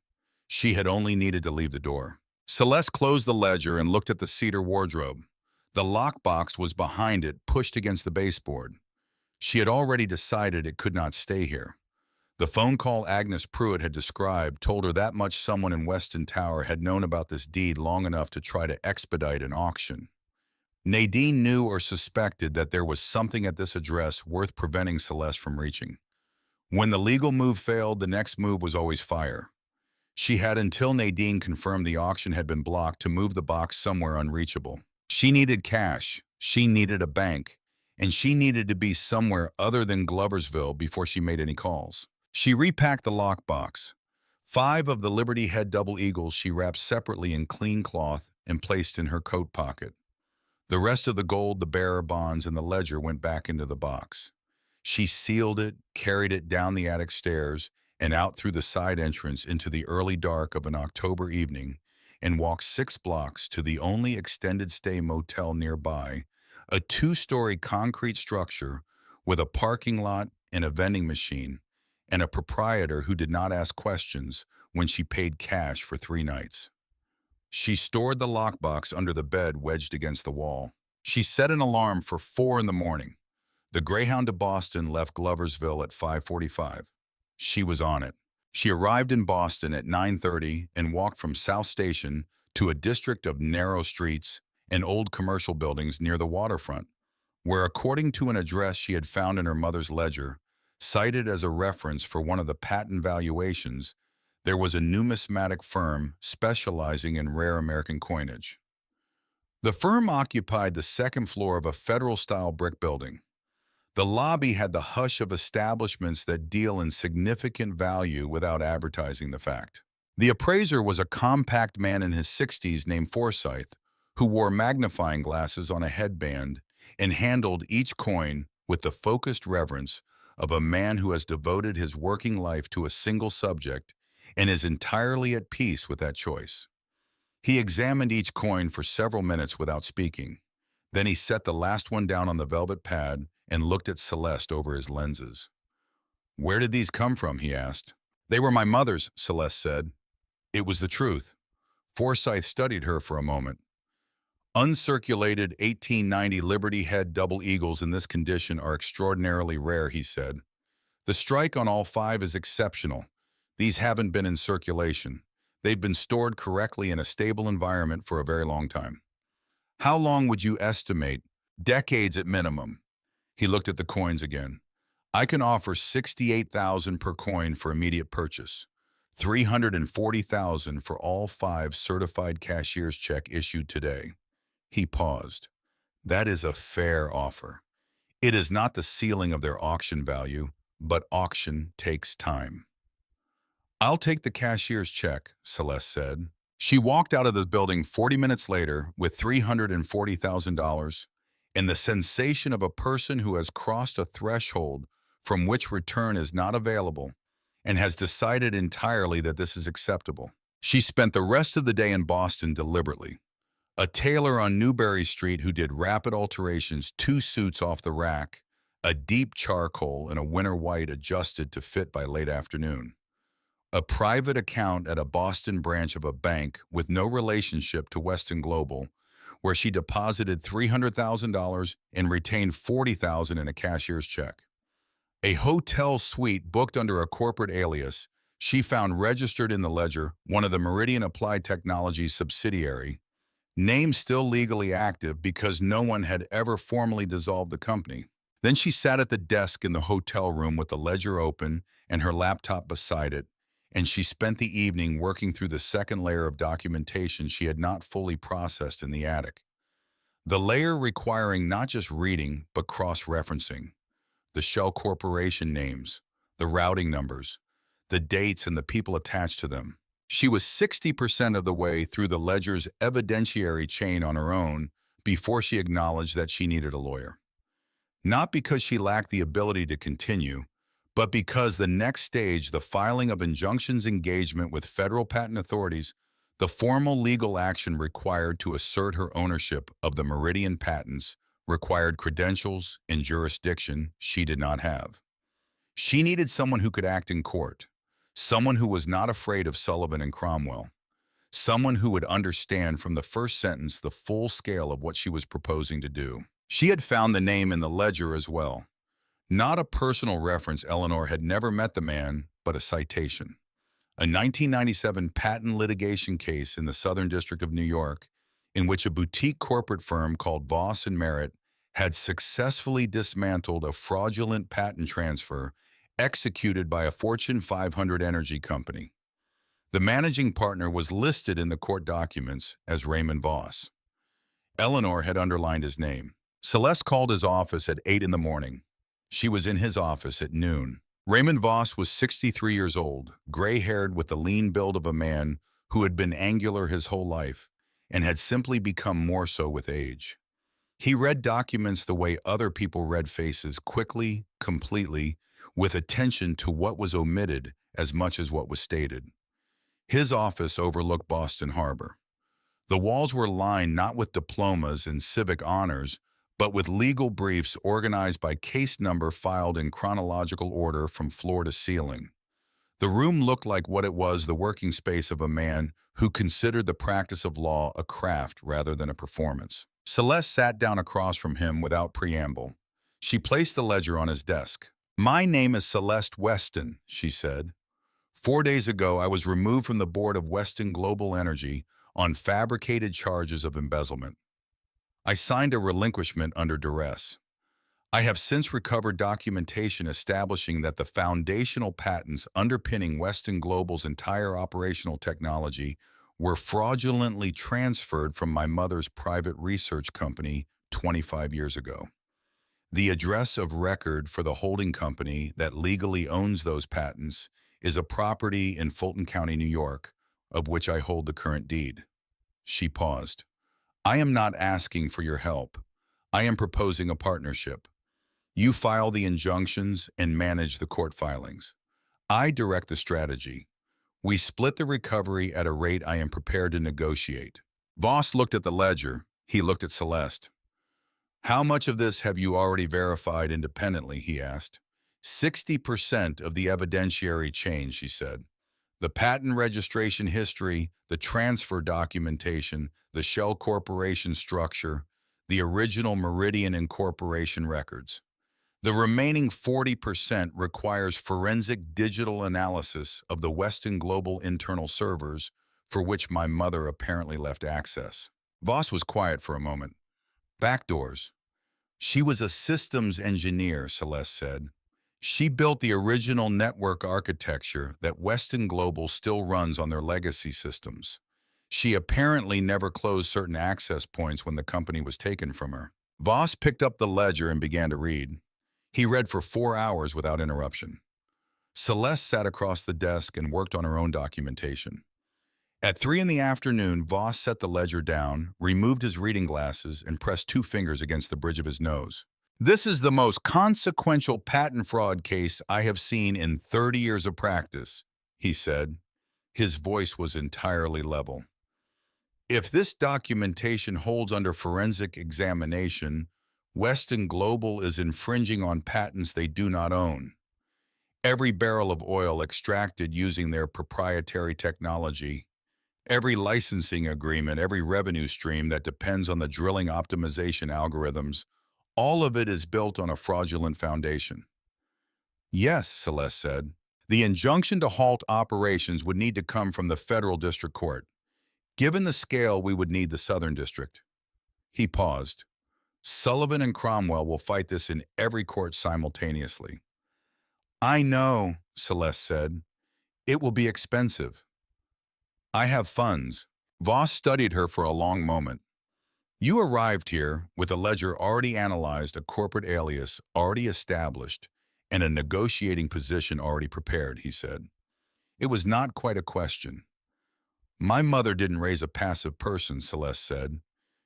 She had only needed to leave the door. Celeste closed the ledger and looked at the cedar wardrobe. The lockbox was behind it, pushed against the baseboard. She had already decided it could not stay here. The phone call Agnes Pruitt had described told her that much someone in Weston Tower had known about this deed long enough to try to expedite an auction. Nadine knew or suspected that there was something at this address worth preventing Celeste from reaching. When the legal move failed, the next move was always fire. She had until Nadine confirmed the auction had been blocked to move the box somewhere unreachable. She needed cash, she needed a bank, and she needed to be somewhere other than Gloversville before she made any calls. She repacked the lockbox. 5 of the Liberty Head double eagles she wrapped separately in clean cloth and placed in her coat pocket. The rest of the gold, the bearer bonds, and the ledger went back into the box. She sealed it, carried it down the attic stairs, and out through the side entrance into the early dark of an October evening, and walked 6 blocks to the only extended stay motel nearby, a 2-story concrete structure with a parking lot and a vending machine, and a proprietor who did not ask questions when she paid cash for 3 nights. She stored the lockbox under the bed wedged against the wall. She set an alarm for 4 in the morning. The Greyhound to Boston left Gloversville at 5:45. She was on it. She arrived in Boston at 9:30 and walked from South Station to a district of narrow streets and old commercial buildings near the waterfront, where, according to an address she had found in her mother's ledger, cited as a reference for one of the patent valuations, there was a numismatic firm specializing in rare American coinage. The firm occupied the 2nd floor of a federal-style brick building. The lobby had the hush of establishments that deal in significant value without advertising the fact. The appraiser was a compact man in his 60s named Forsyth, who wore magnifying glasses on a headband and handled each coin with the focused reverence of a man who has devoted his working life to a single subject and is entirely at peace with that choice. He examined each coin for several minutes without speaking. Then he set the last one down on the velvet pad and looked at Celeste over his lenses. "Where did these come from?" he asked. "They were my mother's," Celeste said. It was the truth. Forsyth studied her for a moment. "Uncirculated 1890 Liberty Head double eagles in this condition are extraordinarily rare," he said. "The strike on all 5 is exceptional. These haven't been in circulation. They've been stored correctly in a stable environment for a very long time." "How long would you estimate?" "Decades at minimum." He looked at the coins again. I can offer 68,000 per coin for immediate purchase, 340,000 for all 5 certified cashier's check issued today. He paused. That is a fair offer. It is not the ceiling of their auction value, but auction takes time. I'll take the cashier's check, Celeste said. She walked out of the building 40 minutes later with $340,000 and the sensation of a person who has crossed a threshold from which return is not available and has decided entirely that this is acceptable. She spent the rest of the day in Boston deliberately. A tailor on Newbury Street who did rapid alterations, 2 suits off the rack, a deep charcoal and a winter white adjusted to fit by late afternoon. A private account at a Boston branch of a bank with no relationship to Weston Global, where she deposited $300,000 and retained $40,000 in a cashier's check. A hotel suite booked under a corporate alias she found registered in the ledger, one of the Meridian Applied Technologies subsidiary, name still legally active because no one had ever formally dissolved the company. Then she sat at the desk in the hotel room with the ledger open and her laptop beside it, and she spent the evening working through the second layer of documentation she had not fully processed in the attic. The layer requiring not just reading, but cross-referencing. The Shell Corporation names, the routing numbers, the dates and the people attached to them. She was 60% of the way through the ledger's evidentiary chain on her own before she acknowledged that she needed a lawyer. Not because she lacked the ability to continue, but because the next stage, the filing of injunctions engagement with federal patent authorities, the formal legal action required to assert her ownership of the Meridian patents, required credentials and jurisdiction she did not have. She needed someone who could act in court, someone who was not afraid of Sullivan and Cromwell, someone who would understand from the first sentence the full scale of what she was proposing to do. She had found the name in the ledger as well. Not a personal reference. Eleanor had never met the man, but a citation. A 1997 patent litigation case in the Southern District of New York, in which a boutique corporate firm called Voss and Merritt had successfully dismantled a fraudulent patent transfer executed by a Fortune 500 energy company. The managing partner was listed in the court documents as Raymond Voss. Eleanor had underlined his name. Celeste called his office at 8 in the morning. She was in his office at noon. Raymond Voss was 63 years old, gray-haired with the lean build of a man who had been angular his whole life and had simply become more so with age. He read documents the way other people read faces, quickly, completely, with attention to what was omitted as much as what was stated. His office overlooked Boston Harbor. The walls were lined not with diplomas and civic honors, but with legal briefs organized by case number filed in chronological order from floor to ceiling. The room looked like what it was, the working space of a man who considered the practice of law a craft rather than a performance. Celeste sat down across from him without preamble. She placed the ledger on his desk. "My name is Celeste Weston," she said. "4 days ago, I was removed from the board of Weston Global Energy on fabricated charges of embezzlement. I signed a relinquishment under duress. I have since recovered documentation establishing that the foundational patents underpinning Weston Global's entire operational technology were fraudulently transferred from my mother's private research company 25 years ago. The address of record for the holding company that legally owns those patents is a property in Fulton County, New York, of which I hold the current deed." She paused. "I am not asking for your help. I am proposing a partnership. You file the injunctions and manage the court filings. I direct the strategy. We split the recovery at a rate I am prepared to negotiate." Voss looked at the ledger. He looked at Celeste. "How much of this have you already verified independently?" he asked. 60% of the evidentiary chain," she said. "The patent registration history, the transfer documentation, the Shell Corporation structure, the original Meridian Incorporation records. The remaining 40% requires forensic digital analysis of the Weston Global internal servers for which my mother apparently left access." Voss was quiet for a moment. "Backdoors." "She was a systems engineer," Celeste said. She built the original network architecture that Weston Global still runs on their legacy systems. She apparently never closed certain access points when the company was taken from her. Voss picked up the ledger and began to read. He read for 4 hours without interruption. Celeste sat across the desk and worked on her own documentation. At 3 in the afternoon, Voss set the ledger down, removed his reading glasses, and pressed 2 fingers against the bridge of his nose. This is the most consequential patent fraud case I have seen in 30 years of practice, he said. His voice was entirely level. If this documentation holds under forensic examination, Weston Global is infringing on patents they do not own. Every barrel of oil extracted using their proprietary technology, every licensing agreement, every revenue stream that depends on the drilling optimization algorithms, all of it is built on a fraudulent foundation. Yes, Celeste said. The injunction to halt operations would need to come from the federal district court. Given the scale, we would need the Southern District. He paused. Sullivan and Cromwell will fight this in every court simultaneously. I know, Celeste said. It will be expensive. I have funds. Voss studied her for a long moment. You arrived here with a ledger already analyzed, a corporate alias already established, and a negotiating position already prepared, he said. It was not quite a question. My mother didn't raise a passive person, Celeste said.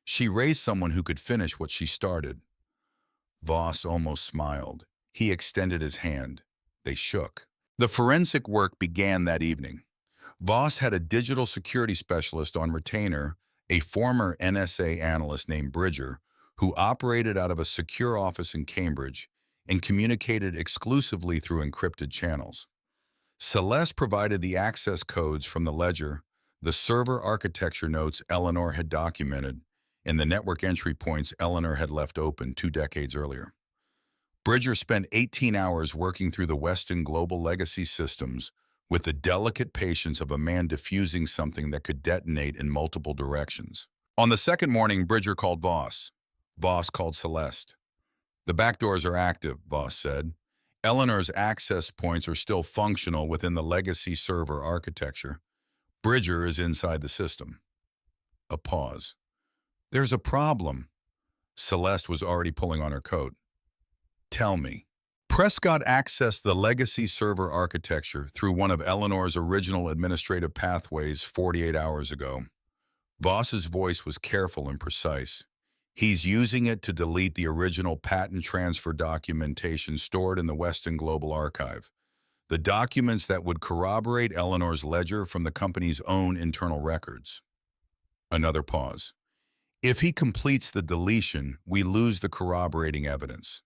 She raised someone who could finish what she started. Voss almost smiled. He extended his hand. They shook. The forensic work began that evening. Voss had a digital security specialist on retainer, a former NSA analyst named Bridger, who operated out of a secure office in Cambridge and communicated exclusively through encrypted channels. Celeste provided the access codes from the ledger, the server architecture notes Eleanor had documented, and the network entry points Eleanor had left open 2 decades earlier. Bridger spent 18 hours working through the Weston Global legacy systems with the delicate patience of a man diffusing something that could detonate in multiple directions. On the second morning, Bridger called Voss. Voss called Celeste. The back doors are active, Voss said. Eleanor's access points are still functional within the legacy server architecture. Bridger is inside the system. A pause. There's a problem. Celeste was already pulling on her coat. Tell me. Prescott accessed the legacy server architecture through one of Eleanor's original administrative pathways 48 hours ago. Voss's voice was careful and precise. He's using it to delete the original patent transfer documentation stored in the Weston Global Archive, the documents that would corroborate Eleanor's ledger from the company's own internal records. Another pause. If he completes the deletion, we lose the corroborating evidence.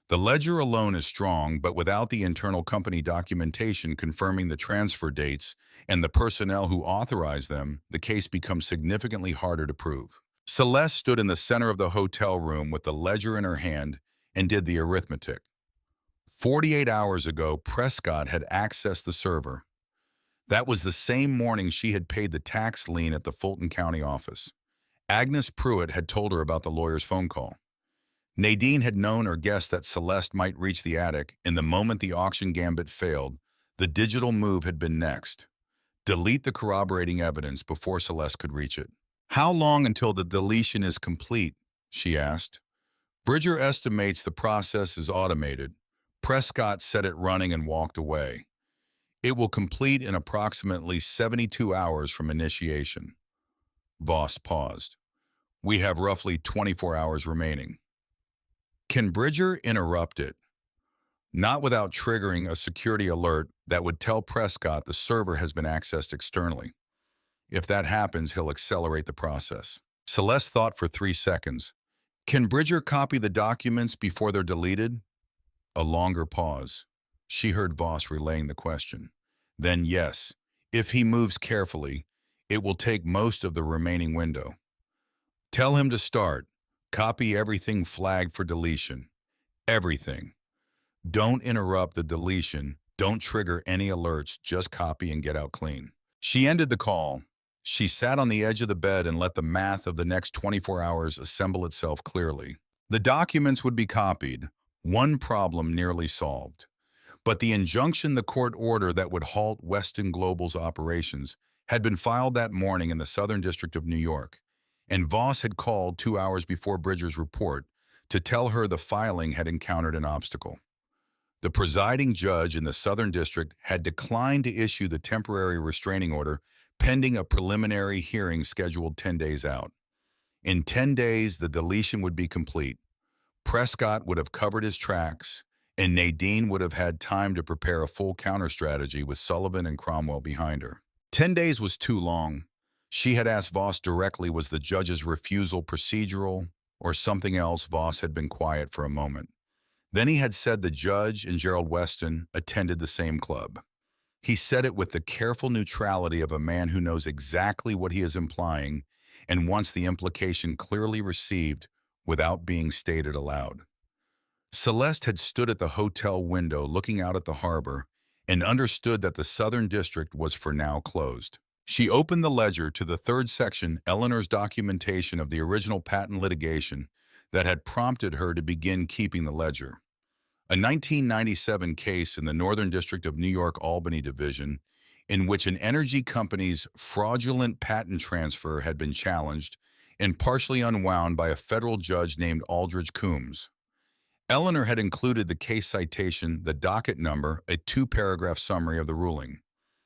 The ledger alone is strong, but without the internal company documentation confirming the transfer dates and the personnel who authorized them, the case becomes significantly harder to prove. Celeste stood in the center of the hotel room with the ledger in her hand and did the arithmetic. 48 hours ago, Prescott had accessed the server. That was the same morning she had paid the tax lien at the Fulton County office. Agnes Pruitt had told her about the lawyer's phone call. Nadine had known or guessed that Celeste might reach the attic, and the moment the auction gambit failed, the digital move had been next. Delete the corroborating evidence before Celeste could reach it. How long until the deletion is complete? She asked. Bridger estimates the process is automated. Prescott set it running and walked away. It will complete in approximately 72 hours from initiation. Voss paused. We have roughly 24 hours remaining. Can Bridger interrupt it? Not without triggering a security alert that would tell Prescott the server has been accessed externally. If that happens, he'll accelerate the process. Celeste thought for 3 seconds. Can Bridger copy the documents before they're deleted? A longer pause. She heard Voss relaying the question. Then yes, if he moves carefully, it will take most of the remaining window. Tell him to start. Copy everything flagged for deletion. Everything. Don't interrupt the deletion. Don't trigger any alerts. Just copy and get out clean. She ended the call. She sat on the edge of the bed and let the math of the next 24 hours assemble itself clearly. The documents would be copied. One problem nearly solved. But the injunction the court order that would halt Weston Global's operations had been filed that morning in the Southern District of New York, and Voss had called 2 hours before Bridger's report to tell her the filing had encountered an obstacle. The presiding judge in the Southern District had declined to issue the temporary restraining order pending a preliminary hearing scheduled 10 days out. In 10 days, the deletion would be complete. Prescott would have covered his tracks, and Nadine would have had time to prepare a full counter-strategy with Sullivan and Cromwell behind her. 10 days was too long. She had asked Voss directly, was the judge's refusal procedural or something else? Voss had been quiet for a moment. Then he had said the judge and Gerald Weston attended the same club. He said it with the careful neutrality of a man who knows exactly what he is implying and wants the implication clearly received without being stated aloud. Celeste had stood at the hotel window looking out at the harbor and understood that the Southern District was for now closed. She opened the ledger to the third section, Eleanor's documentation of the original patent litigation that had prompted her to begin keeping the ledger. A 1997 case in the Northern District of New York Albany Division in which an energy company's fraudulent patent transfer had been challenged and partially unwound by a federal judge named Aldridge Coombs. Eleanor had included the case citation, the docket number, a 2-paragraph summary of the ruling.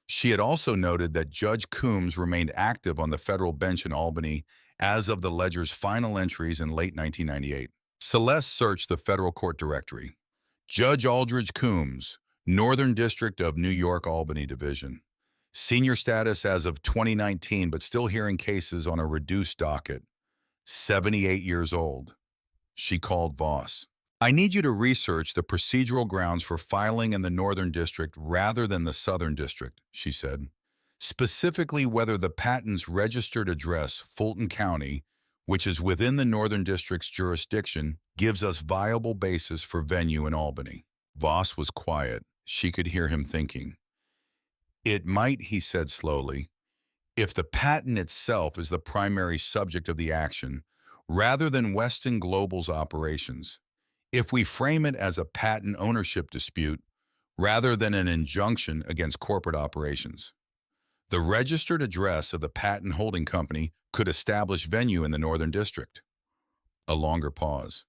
She had also noted that Judge Coombs remained active on the federal bench in Albany as of the ledger's final entries in late 1998. Celeste searched the federal court directory. Judge Aldridge Coombs, Northern District of New York Albany Division. Senior status as of 2019, but still hearing cases on a reduced docket. 78 years old. She called Voss. I need you to research the procedural grounds for filing in the Northern District rather than the Southern District, she said. Specifically whether the patent's registered address, Fulton County, which is within the Northern District's jurisdiction, gives us viable basis for venue in Albany. Voss was quiet. She could hear him thinking. It might, he said slowly, if the patent itself is the primary subject of the action, rather than Weston Global's operations. If we frame it as a patent ownership dispute, rather than an injunction against corporate operations. The registered address of the patent holding company could establish venue in the Northern District. A longer pause.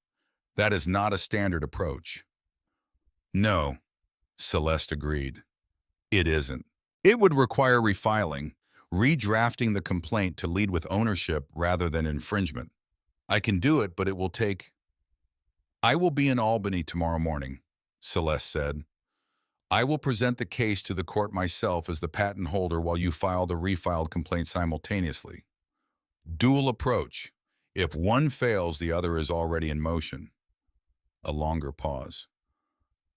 That is not a standard approach. No, Celeste agreed. It isn't. It would require refiling, redrafting the complaint to lead with ownership rather than infringement. I can do it, but it will take... I will be in Albany tomorrow morning, Celeste said. I will present the case to the court myself as the patent holder while you file the refiled complaint simultaneously. Dual approach. If one fails, the other is already in motion. A longer pause.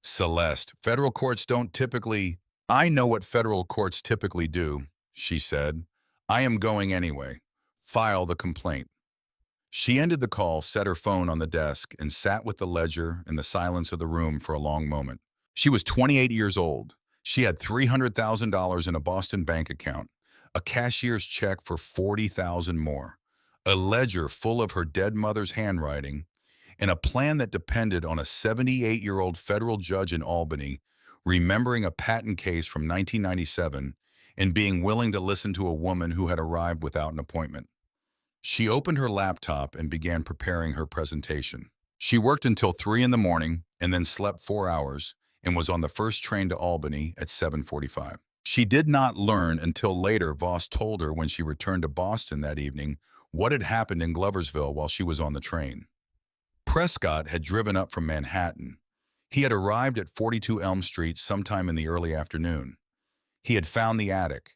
Celeste, federal courts don't typically... I know what federal courts typically do, she said. I am going anyway. File the complaint. She ended the call, set her phone on the desk, and sat with the ledger in the silence of the room for a long moment. She was 28 years old. She had $300,000 in a Boston bank account, a cashier's check for $40,000 more, a ledger full of her dead mother's handwriting, and a plan that depended on a 78-year-old federal judge in Albany remembering a patent case from 1997 and being willing to listen to a woman who had arrived without an appointment. She opened her laptop and began preparing her presentation. She worked until 3 in the morning and then slept 4 hours and was on the first train to Albany at 7:45. She did not learn until later. Voss told her when she returned to Boston that evening what had happened in Gloversville while she was on the train. Prescott had driven up from Manhattan. He had arrived at 42 Elm Street sometime in the early afternoon. He had found the attic.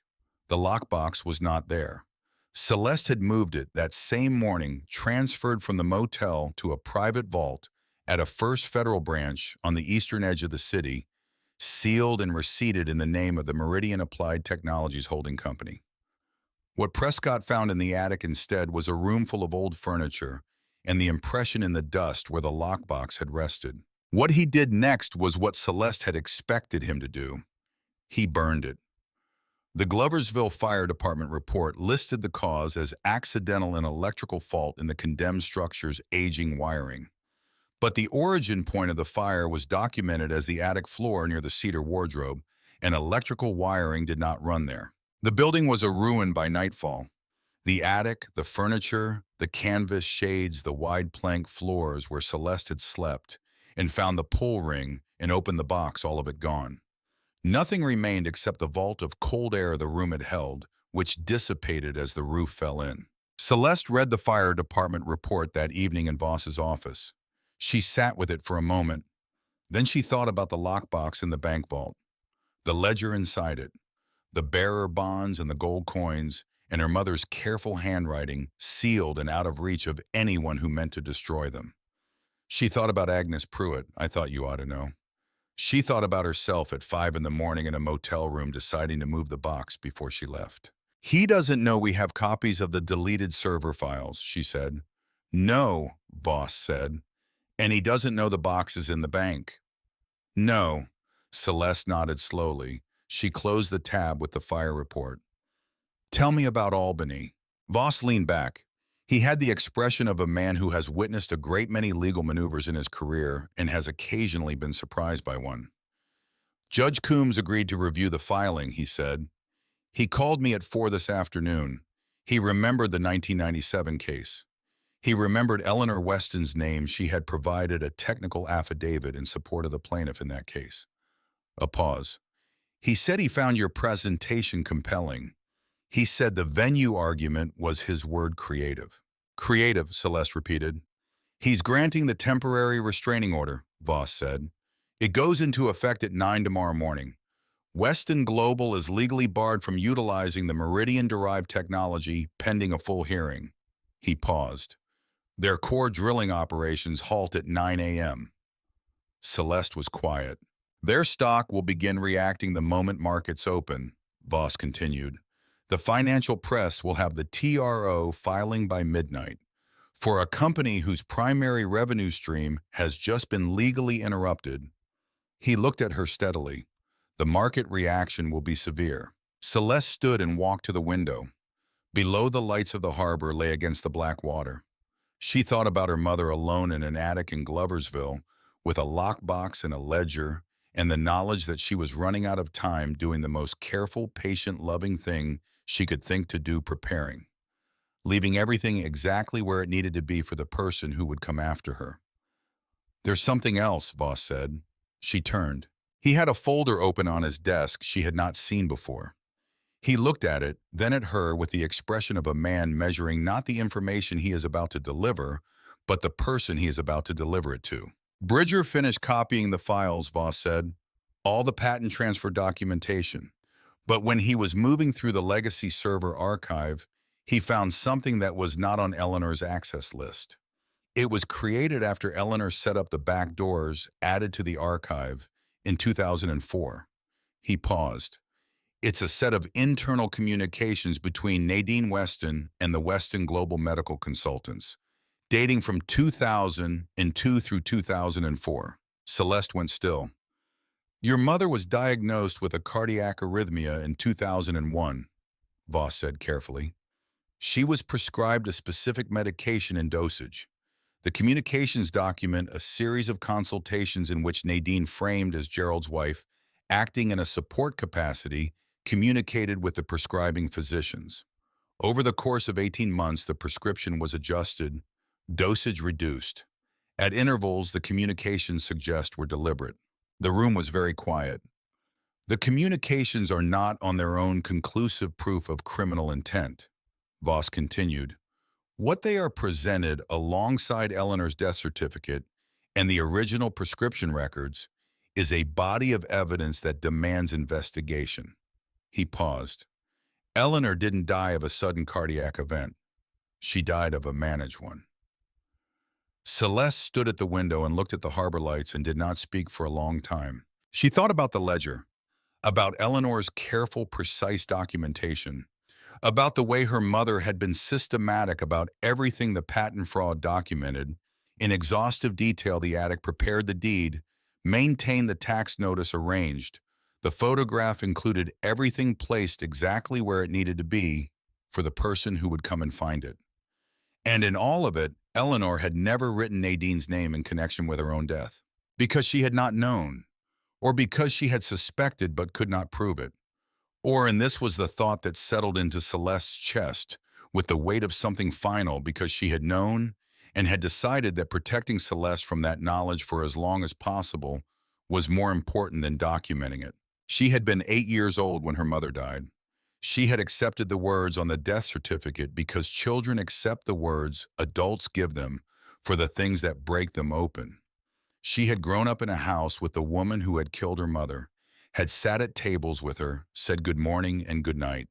The lockbox was not there. Celeste had moved it that same morning, transferred from the motel to a private vault at a First Federal branch on the eastern edge of the city, sealed and receipted in the name of the Meridian Applied Technologies Holding Company. What Prescott found in the attic instead was a room full of old furniture and the impression in the dust where the lockbox had rested. What he did next was what Celeste had expected him to do. He burned it. The Gloversville Fire Department report listed the cause as accidental and electrical fault in the condemned structure's aging wiring. But the origin point of the fire was documented as the attic floor near the cedar wardrobe, and electrical wiring did not run there. The building was a ruin by nightfall. The attic, the furniture, the canvas shades, the wide plank floors where Celeste had slept, and found the pull ring and opened the box, all of it gone. Nothing remained except the vault of cold air the room had held, which dissipated as the roof fell in. Celeste read the fire department report that evening in Voss's office. She sat with it for a moment. Then she thought about the lockbox in the bank vault, the ledger inside it, the bearer bonds and the gold coins, and her mother's careful handwriting, sealed and out of reach of anyone who meant to destroy them. She thought about Agnes Pruitt. I thought you ought to know. She thought about herself at 5 in the morning in a motel room deciding to move the box before she left. He doesn't know we have copies of the deleted server files, she said. No, Voss said. And he doesn't know the box is in the bank. No. Celeste nodded slowly. She closed the tab with the fire report. Tell me about Albany. Voss leaned back. He had the expression of a man who has witnessed a great many legal maneuvers in his career and has occasionally been surprised by one. Judge Coombs agreed to review the filing, he said. He called me at 4 this afternoon. He remembered the 1997 case. He remembered Eleanor Weston's name. She had provided a technical affidavit in support of the plaintiff in that case. A pause. He said he found your presentation compelling. He said the venue argument was his word creative. Creative, Celeste repeated. He's granting the temporary restraining order, Voss said. It goes into effect at 9 tomorrow morning. Weston Global is legally barred from utilizing the Meridian-derived technology pending a full hearing. He paused. Their core drilling operations halt at 9 a.m. Celeste was quiet. Their stock will begin reacting the moment markets open, Voss continued. The financial press will have the TRO filing by midnight. For a company whose primary revenue stream has just been legally interrupted, he looked at her steadily. The market reaction will be severe. Celeste stood and walked to the window. Below, the lights of the harbor lay against the black water. She thought about her mother alone in an attic in Gloversville, with a lockbox and a ledger, and the knowledge that she was running out of time doing the most careful, patient, loving thing she could think to do, preparing, leaving everything exactly where it needed to be for the person who would come after her. There's something else, Voss said. She turned. He had a folder open on his desk she had not seen before. He looked at it, then at her with the expression of a man measuring not the information he is about to deliver, but the person he is about to deliver it to. Bridger finished copying the files, Voss said, all the patent transfer documentation. But when he was moving through the legacy server archive, he found something that was not on Eleanor's access list. It was created after Eleanor set up the back doors added to the archive in 2004. He paused. It's a set of internal communications between Nadine Weston and the Weston Global Medical Consultants, dating from 2002 through 2004. Celeste went still. Your mother was diagnosed with a cardiac arrhythmia in 2001, Voss said carefully. She was prescribed a specific medication and dosage. The communications document a series of consultations in which Nadine, framed as Gerald's wife, acting in a support capacity, communicated with the prescribing physicians. Over the course of 18 months, the prescription was adjusted, dosage reduced. At intervals, the communications suggest were deliberate. The room was very quiet. The communications are not on their own conclusive proof of criminal intent, Voss continued. What they are presented alongside Eleanor's death certificate and the original prescription records is a body of evidence that demands investigation. He paused. Eleanor didn't die of a sudden cardiac event. She died of a managed one. Celeste stood at the window and looked at the harbor lights and did not speak for a long time. She thought about the ledger, about Eleanor's careful, precise documentation, about the way her mother had been systematic about everything the patent fraud documented. In exhaustive detail, the attic prepared the deed, maintained the tax notice arranged. The photograph included everything placed exactly where it needed to be for the person who would come and find it. And in all of it, Eleanor had never written Nadine's name in connection with her own death, because she had not known, or because she had suspected but could not prove it. And this was the thought that settled into Celeste's chest with the weight of something final because she had known and had decided that protecting Celeste from that knowledge for as long as possible was more important than documenting it. She had been 8 years old when her mother died. She had accepted the words on the death certificate because children accept the words adults give them for the things that break them open. She had grown up in a house with the woman who had killed her mother, had sat at tables with her, said good morning and good night,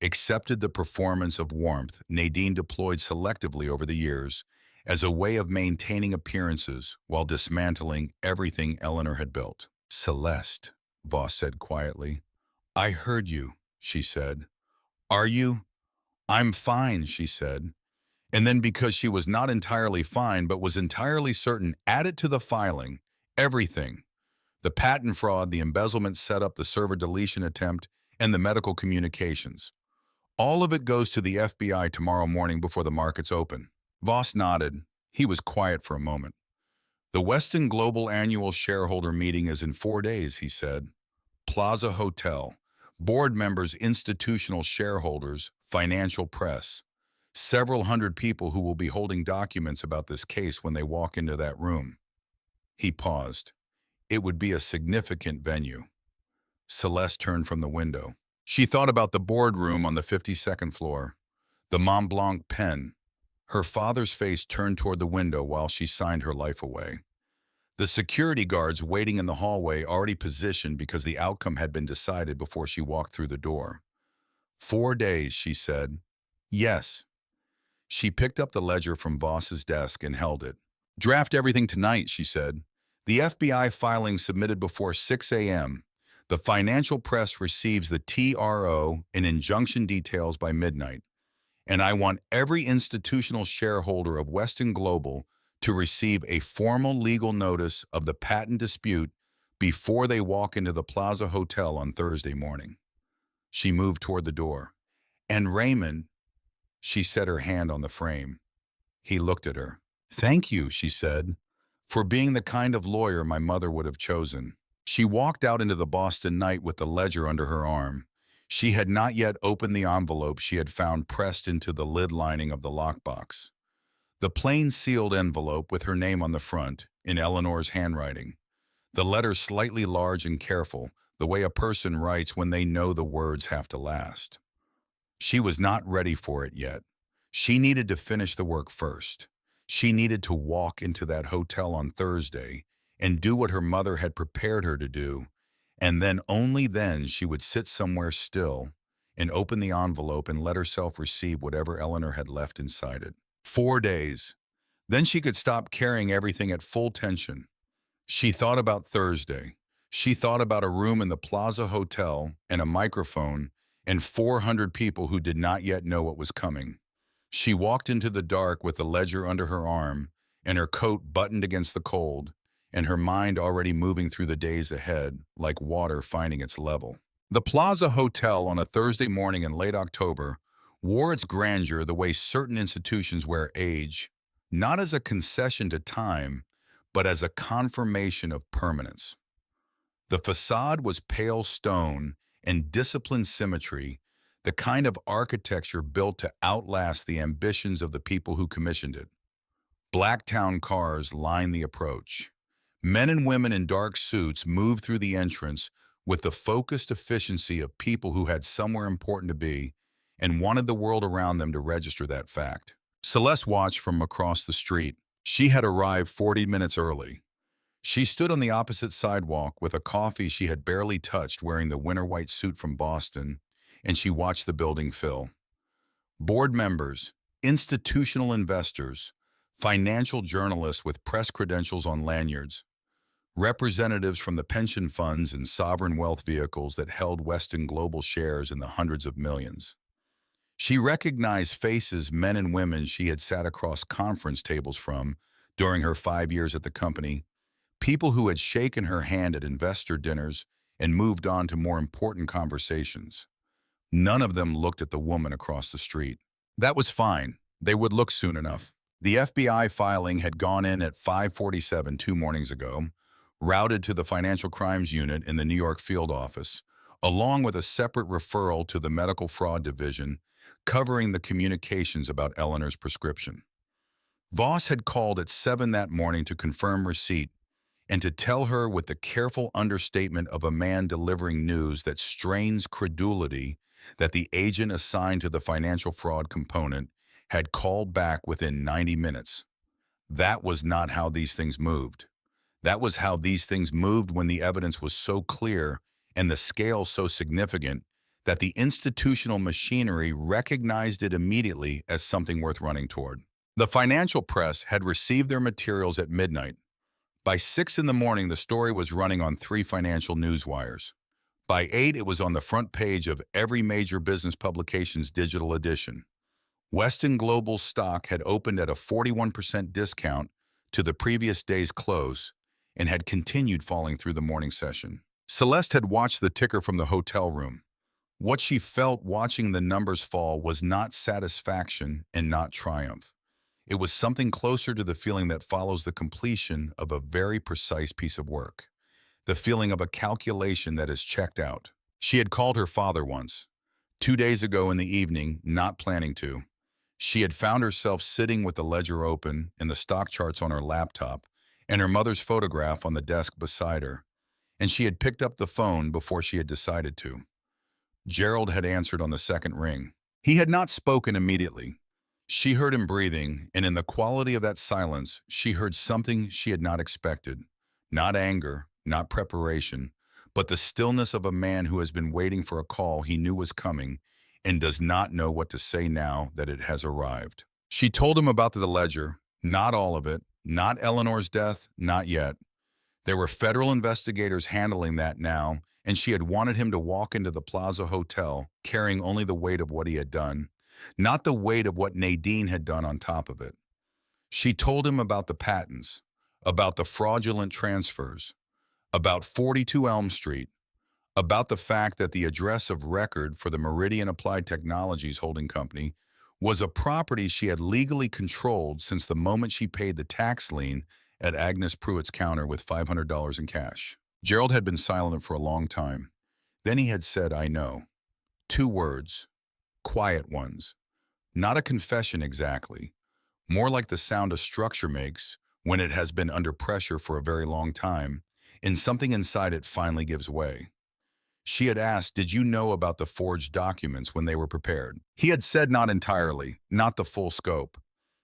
accepted the performance of warmth Nadine deployed selectively over the years as a way of maintaining appearances while dismantling everything Eleanor had built. Celeste, Voss said quietly. I heard you, she said. Are you? I'm fine, she said. And then because she was not entirely fine but was entirely certain, added to the filing, everything. The patent fraud, the embezzlement setup, the server deletion attempt, and the medical communications. All of it goes to the FBI tomorrow morning before the markets open. Voss nodded. He was quiet for a moment. The Weston Global Annual Shareholder Meeting is in 4 days, he said. Plaza Hotel. Board members, institutional shareholders, financial press. Several hundred people who will be holding documents about this case when they walk into that room. He paused. It would be a significant venue. Celeste turned from the window. She thought about the boardroom on the 52nd floor, the Mont Blanc pen. Her father's face turned toward the window while she signed her life away. The security guards waiting in the hallway already positioned because the outcome had been decided before she walked through the door. 4 days, she said. Yes. She picked up the ledger from Voss's desk and held it. Draft everything tonight, she said. The FBI filing submitted before 6 a.m. The financial press receives the TRO and injunction details by midnight. And I want every institutional shareholder of Weston Global to receive a formal legal notice of the patent dispute before they walk into the Plaza Hotel on Thursday morning. She moved toward the door. And Raymond, she set her hand on the frame. He looked at her. Thank you, she said, for being the kind of lawyer my mother would have chosen. She walked out into the Boston night with the ledger under her arm. She had not yet opened the envelope she had found pressed into the lid lining of the lockbox. The plain sealed envelope with her name on the front, in Eleanor's handwriting. The letters slightly large and careful, the way a person writes when they know the words have to last. She was not ready for it yet. She needed to finish the work first. She needed to walk into that hotel on Thursday and do what her mother had prepared her to do, and then only then she would sit somewhere still and open the envelope and let herself receive whatever Eleanor had left inside it. 4 days. Then she could stop carrying everything at full tension. She thought about Thursday. She thought about a room in the Plaza Hotel and a microphone and 400 people who did not yet know what was coming. She walked into the dark with the ledger under her arm and her coat buttoned against the cold, and her mind already moving through the days ahead like water finding its level. The Plaza Hotel on a Thursday morning in late October wore its grandeur the way certain institutions wear age, not as a concession to time, but as a confirmation of permanence. The facade was pale stone and disciplined symmetry, the kind of architecture built to outlast the ambitions of the people who commissioned it. Black town cars lined the approach. Men and women in dark suits moved through the entrance with the focused efficiency of people who had somewhere important to be and wanted the world around them to register that fact. Celeste watched from across the street. She had arrived 40 minutes early. She stood on the opposite sidewalk with a coffee she had barely touched, wearing the winter white suit from Boston, and she watched the building fill. Board members, institutional investors, financial journalists with press credentials on lanyards, representatives from the pension funds and sovereign wealth vehicles that held Weston Global shares in the hundreds of millions. She recognized faces, men and women she had sat across conference tables from during her 5 years at the company, people who had shaken her hand at investor dinners and moved on to more important conversations. None of them looked at the woman across the street. That was fine. They would look soon enough. The FBI filing had gone in at 5:47 two mornings ago, routed to the Financial Crimes Unit in the New York field office, along with a separate referral to the Medical Fraud Division covering the communications about Eleanor's prescription. Voss had called at 7 that morning to confirm receipt and to tell her with the careful understatement of a man delivering news that strains credulity that the agent assigned to the financial fraud component had called back within 90 minutes. That was not how these things moved. That was how these things moved when the evidence was so clear and the scale so significant that the institutional machinery recognized it immediately as something worth running toward. The financial press had received their materials at midnight. By 6 in the morning, the story was running on 3 financial news wires. By 8, it was on the front page of every major business publication's digital edition. Weston Global's stock had opened at a 41% discount to the previous day's close and had continued falling through the morning session. Celeste had watched the ticker from the hotel room. What she felt watching the numbers fall was not satisfaction and not triumph. It was something closer to the feeling that follows the completion of a very precise piece of work, the feeling of a calculation that is checked out. She had called her father once, 2 days ago in the evening, not planning to. She had found herself sitting with the ledger open and the stock charts on her laptop and her mother's photograph on the desk beside her, and she had picked up the phone before she had decided to. Gerald had answered on the second ring. He had not spoken immediately. She heard him breathing, and in the quality of that silence, she heard something she had not expected. Not anger, not preparation, but the stillness of a man who has been waiting for a call he knew was coming and does not know what to say now that it has arrived. She told him about the ledger, not all of it, not Eleanor's death, not yet. There were federal investigators handling that now, and she had wanted him to walk into the Plaza Hotel carrying only the weight of what he had done, not the weight of what Nadine had done on top of it. She told him about the patents, about the fraudulent transfers, about 42 Elm Street, about the fact that the address of record for the Meridian Applied Technologies holding company was a property she had legally controlled since the moment she paid the tax lien at Agnes Pruitt's counter with $500 in cash. Gerald had been silent for a long time. Then he had said, "I know." 2 words, quiet ones. Not a confession exactly, more like the sound a structure makes when it has been under pressure for a very long time, and something inside it finally gives way. She had asked, "Did you know about the forged documents when they were prepared?" He had said, "Not entirely, not the full scope.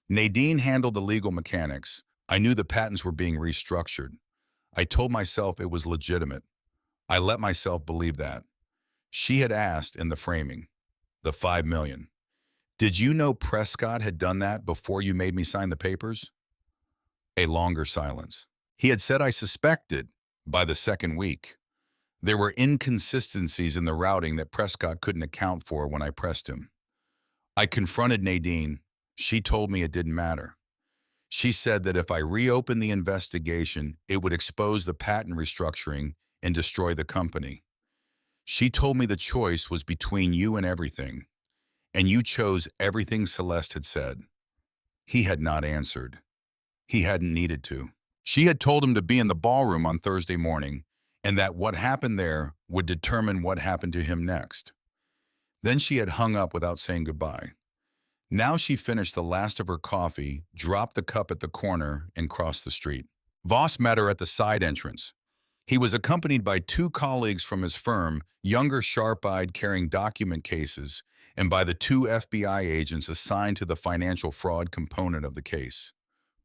Nadine handled the legal mechanics. I knew the patents were being restructured. I told myself it was legitimate. I let myself believe that." She had asked in the framing, the $5 million. "Did you know Prescott had done that before you made me sign the papers?" A longer silence. He had said, "I suspected by the second week. There were inconsistencies in the routing that Prescott couldn't account for when I pressed him. I confronted Nadine. She told me it didn't matter. She said that if I reopened the investigation, it would expose the patent restructuring and destroy the company. She told me the choice was between you and everything, and you chose everything Celeste had said." He had not answered. He hadn't needed to. She had told him to be in the ballroom on Thursday morning, and that what happened there would determine what happened to him next. Then she had hung up without saying goodbye. Now she finished the last of her coffee, dropped the cup at the corner, and crossed the street. Voss met her at the side entrance. He was accompanied by 2 colleagues from his firm, younger, sharp-eyed, carrying document cases, and by the 2 FBI agents assigned to the financial fraud component of the case.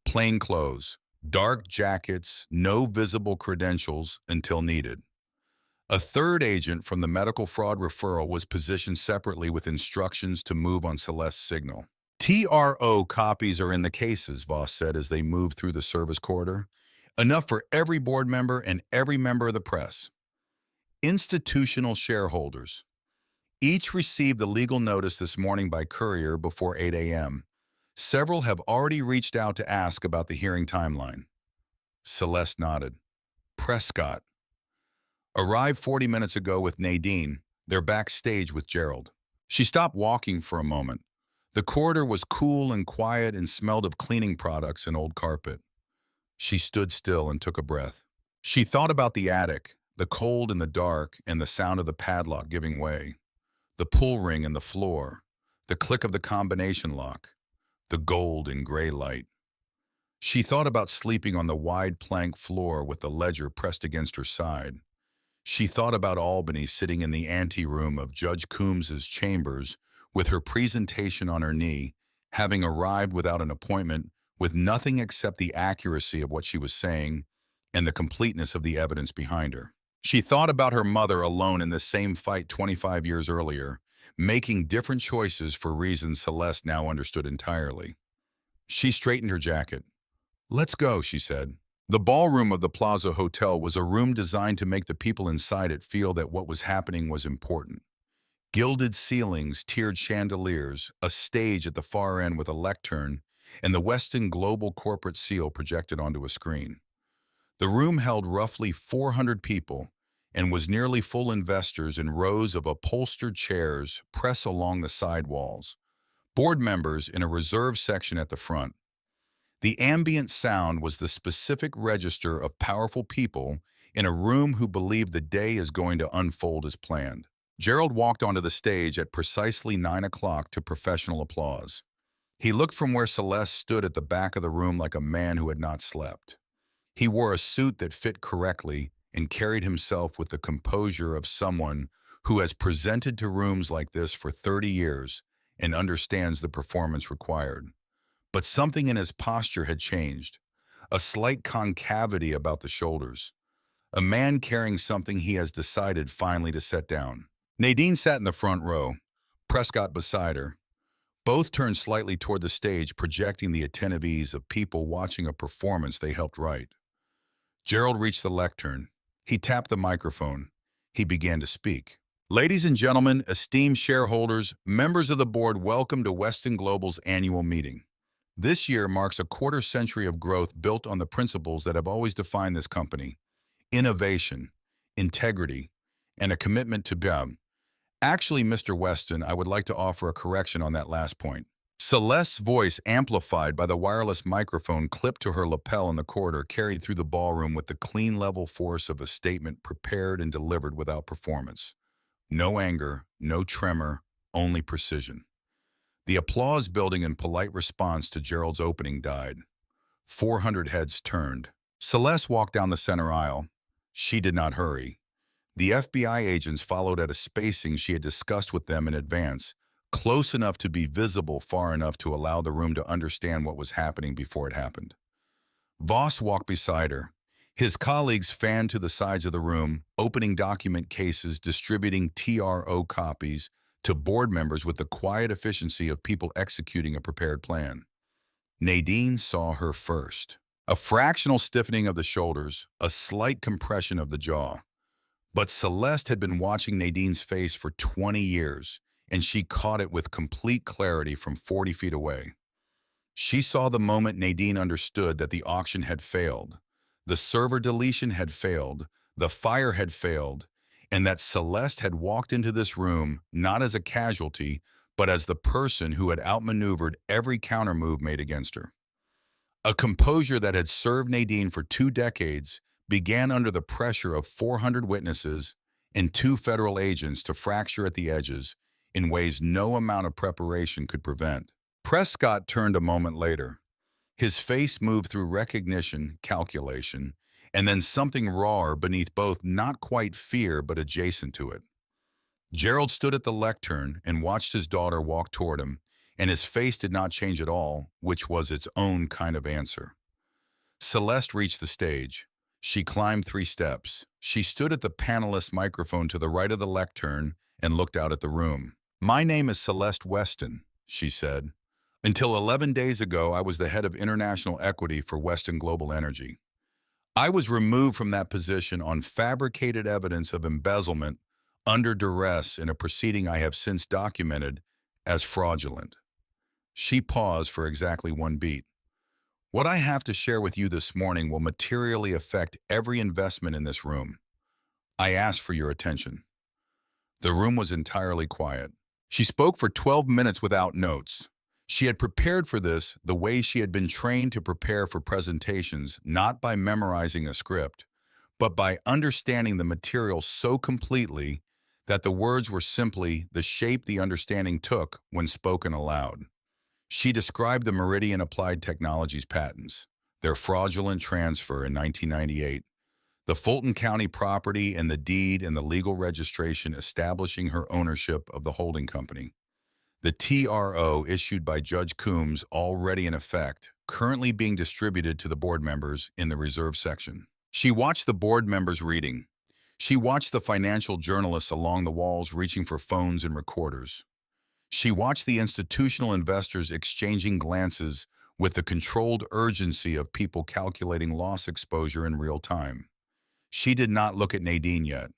Plain clothes, dark jackets, no visible credentials until needed. A 3rd agent from the medical fraud referral was positioned separately with instructions to move on Celeste's signal. "TRO copies are in the cases," Voss said as they moved through the service corridor. "Enough for every board member and every member of the press. Institutional shareholders. Each received a legal notice this morning by courier before 8 a.m. Several have already reached out to ask about the hearing timeline." Celeste nodded. "Prescott. Arrived 40 minutes ago with Nadine. They're backstage with Gerald." She stopped walking for a moment. The corridor was cool and quiet and smelled of cleaning products and old carpet. She stood still and took a breath. She thought about the attic, the cold in the dark and the sound of the padlock giving way, the pull ring in the floor, the click of the combination lock, the gold and gray light. She thought about sleeping on the wide plank floor with the ledger pressed against her side. She thought about Albany sitting in the anteroom of Judge Coombs's chambers with her presentation on her knee, having arrived without an appointment, with nothing except the accuracy of what she was saying and the completeness of the evidence behind her. She thought about her mother alone in this same fight 25 years earlier, making different choices for reasons Celeste now understood entirely. She straightened her jacket. "Let's go," she said. The ballroom of the Plaza Hotel was a room designed to make the people inside it feel that what was happening was important. Gilded ceilings, tiered chandeliers, a stage at the far end with a lectern, and the Weston Global corporate seal projected onto a screen. The room held roughly 400 people and was nearly full investors in rows of upholstered chairs pressed along the side walls, board members in a reserved section at the front. The ambient sound was the specific register of powerful people in a room who believe the day is going to unfold as planned. Gerald walked onto the stage at precisely 9 o'clock to professional applause. He looked from where Celeste stood at the back of the room like a man who had not slept. He wore a suit that fit correctly and carried himself with the composure of someone who has presented to rooms like this for 30 years and understands the performance required. But something in his posture had changed, a slight concavity about the shoulders. A man carrying something he has decided finally to set down. Nadine sat in the front row, Prescott beside her. Both turned slightly toward the stage, projecting the attentive ease of people watching a performance they helped write. Gerald reached the lectern. He tapped the microphone. He began to speak. "Ladies and gentlemen, esteemed shareholders, members of the board, welcome to Weston Global's annual meeting. This year marks a quarter century of growth built on the principles that have always defined this company: innovation, integrity, and a commitment to BEM. Actually, Mr. Weston, I would like to offer a correction on that last point." Celeste's voice, amplified by the wireless microphone clipped to her lapel in the corridor, carried through the ballroom with the clean, level force of a statement prepared and delivered without performance. No anger, no tremor, only precision. The applause building in polite response to Gerald's opening died. 400 heads turned. Celeste walked down the center aisle. She did not hurry. The FBI agents followed at a spacing she had discussed with them in advance, close enough to be visible, far enough to allow the room to understand what was happening before it happened. Voss walked beside her. His colleagues fanned to the sides of the room, opening document cases, distributing TRO copies to board members with the quiet efficiency of people executing a prepared plan. Nadine saw her first. A fractional stiffening of the shoulders, a slight compression of the jaw. But Celeste had been watching Nadine's face for 20 years, and she caught it with complete clarity from 40 feet away. She saw the moment Nadine understood that the auction had failed, the server deletion had failed, the fire had failed, and that Celeste had walked into this room not as a casualty, but as the person who had outmaneuvered every countermove made against her. A composure that had served Nadine for 2 decades began under the pressure of 400 witnesses and 2 federal agents to fracture at the edges in ways no amount of preparation could prevent. Prescott turned a moment later. His face moved through recognition, calculation, and then something rawer beneath both, not quite fear, but adjacent to it. Gerald stood at the lectern and watched his daughter walk toward him, and his face did not change at all, which was its own kind of answer. Celeste reached the stage. She climbed 3 steps. She stood at the panelist microphone to the right of the lectern and looked out at the room. "My name is Celeste Weston," she said. "Until 11 days ago, I was the head of international equity for Weston Global Energy. I was removed from that position on fabricated evidence of embezzlement under duress in a proceeding I have since documented as fraudulent." She paused for exactly 1 beat. "What I have to share with you this morning will materially affect every investment in this room. I ask for your attention." The room was entirely quiet. She spoke for 12 minutes without notes. She had prepared for this the way she had been trained to prepare for presentations, not by memorizing a script, but by understanding the material so completely that the words were simply the shape the understanding took when spoken aloud. She described the Meridian Applied Technologies patents, their fraudulent transfer in 1998, the Fulton County property and the deed and the legal registration establishing her ownership of the holding company, the TRO issued by Judge Coombs already in effect, currently being distributed to the board members in the reserve section. She watched the board members reading. She watched the financial journalists along the walls reaching for phones and recorders. She watched the institutional investors exchanging glances with the controlled urgency of people calculating loss exposure in real time. She did not look at Nadine yet.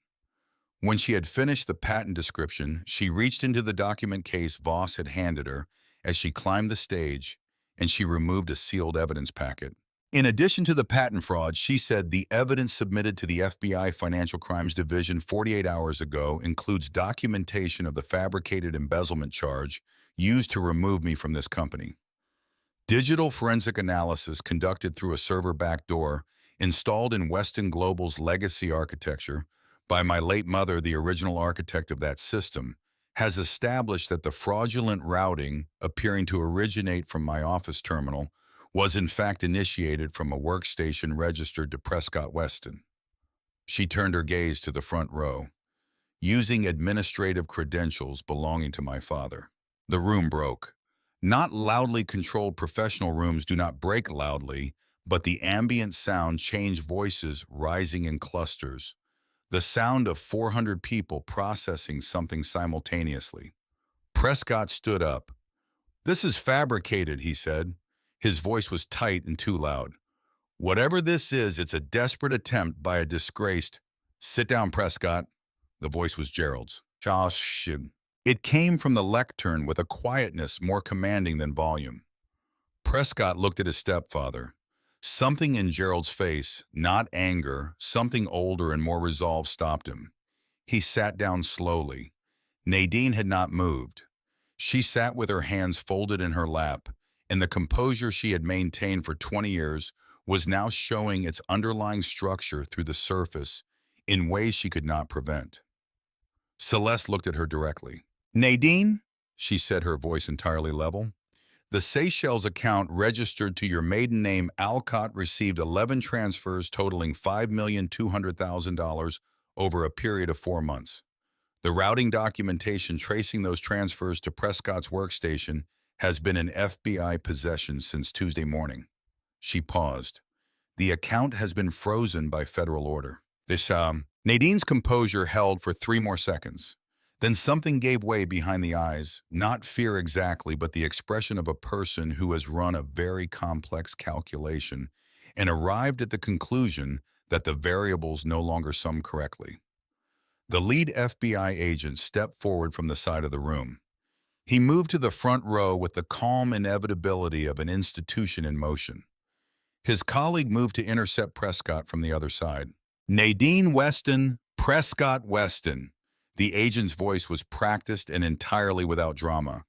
When she had finished the patent description, she reached into the document case Voss had handed her as she climbed the stage, and she removed a sealed evidence packet. In addition to the patent fraud, she said the evidence submitted to the FBI Financial Crimes Division 48 hours ago includes documentation of the fabricated embezzlement charge used to remove me from this company. Digital forensic analysis conducted through a server backdoor installed in Weston Global's legacy architecture by my late mother, the original architect of that system, has established that the fraudulent routing appearing to originate from my office terminal was in fact initiated from a workstation registered to Prescott Weston. She turned her gaze to the front row, using administrative credentials belonging to my father. The room broke. Not loudly controlled professional rooms do not break loudly, but the ambient sound changed, voices rising in clusters. The sound of 400 people processing something simultaneously. Prescott stood up. "This is fabricated," he said. His voice was tight and too loud. "Whatever this is, it's a desperate attempt by a disgraced—" "Sit down, Prescott." The voice was Gerald's. "Josh." It came from the lectern with a quietness more commanding than volume. Prescott looked at his stepfather. Something in Gerald's face, not anger, something older and more resolved, stopped him. He sat down slowly. Nadine had not moved. She sat with her hands folded in her lap, and the composure she had maintained for 20 years was now showing its underlying structure through the surface in ways she could not prevent. Celeste looked at her directly. "Nadine," she said, her voice entirely level, "the Seychelles account registered to your maiden name Alcott received 11 transfers totaling $5,200,000 over a period of 4 months. The routing documentation tracing those transfers to Prescott's workstation has been in FBI possession since Tuesday morning." She paused. "The account has been frozen by federal order." Nadine's composure held for 3 more seconds. Then something gave way behind the eyes, not fear exactly, but the expression of a person who has run a very complex calculation and arrived at the conclusion that the variables no longer sum correctly. The lead FBI agent stepped forward from the side of the room. He moved to the front row with the calm inevitability of an institution in motion. His colleague moved to intercept Prescott from the other side. "Nadine Weston, Prescott Weston." The agent's voice was practiced and entirely without drama.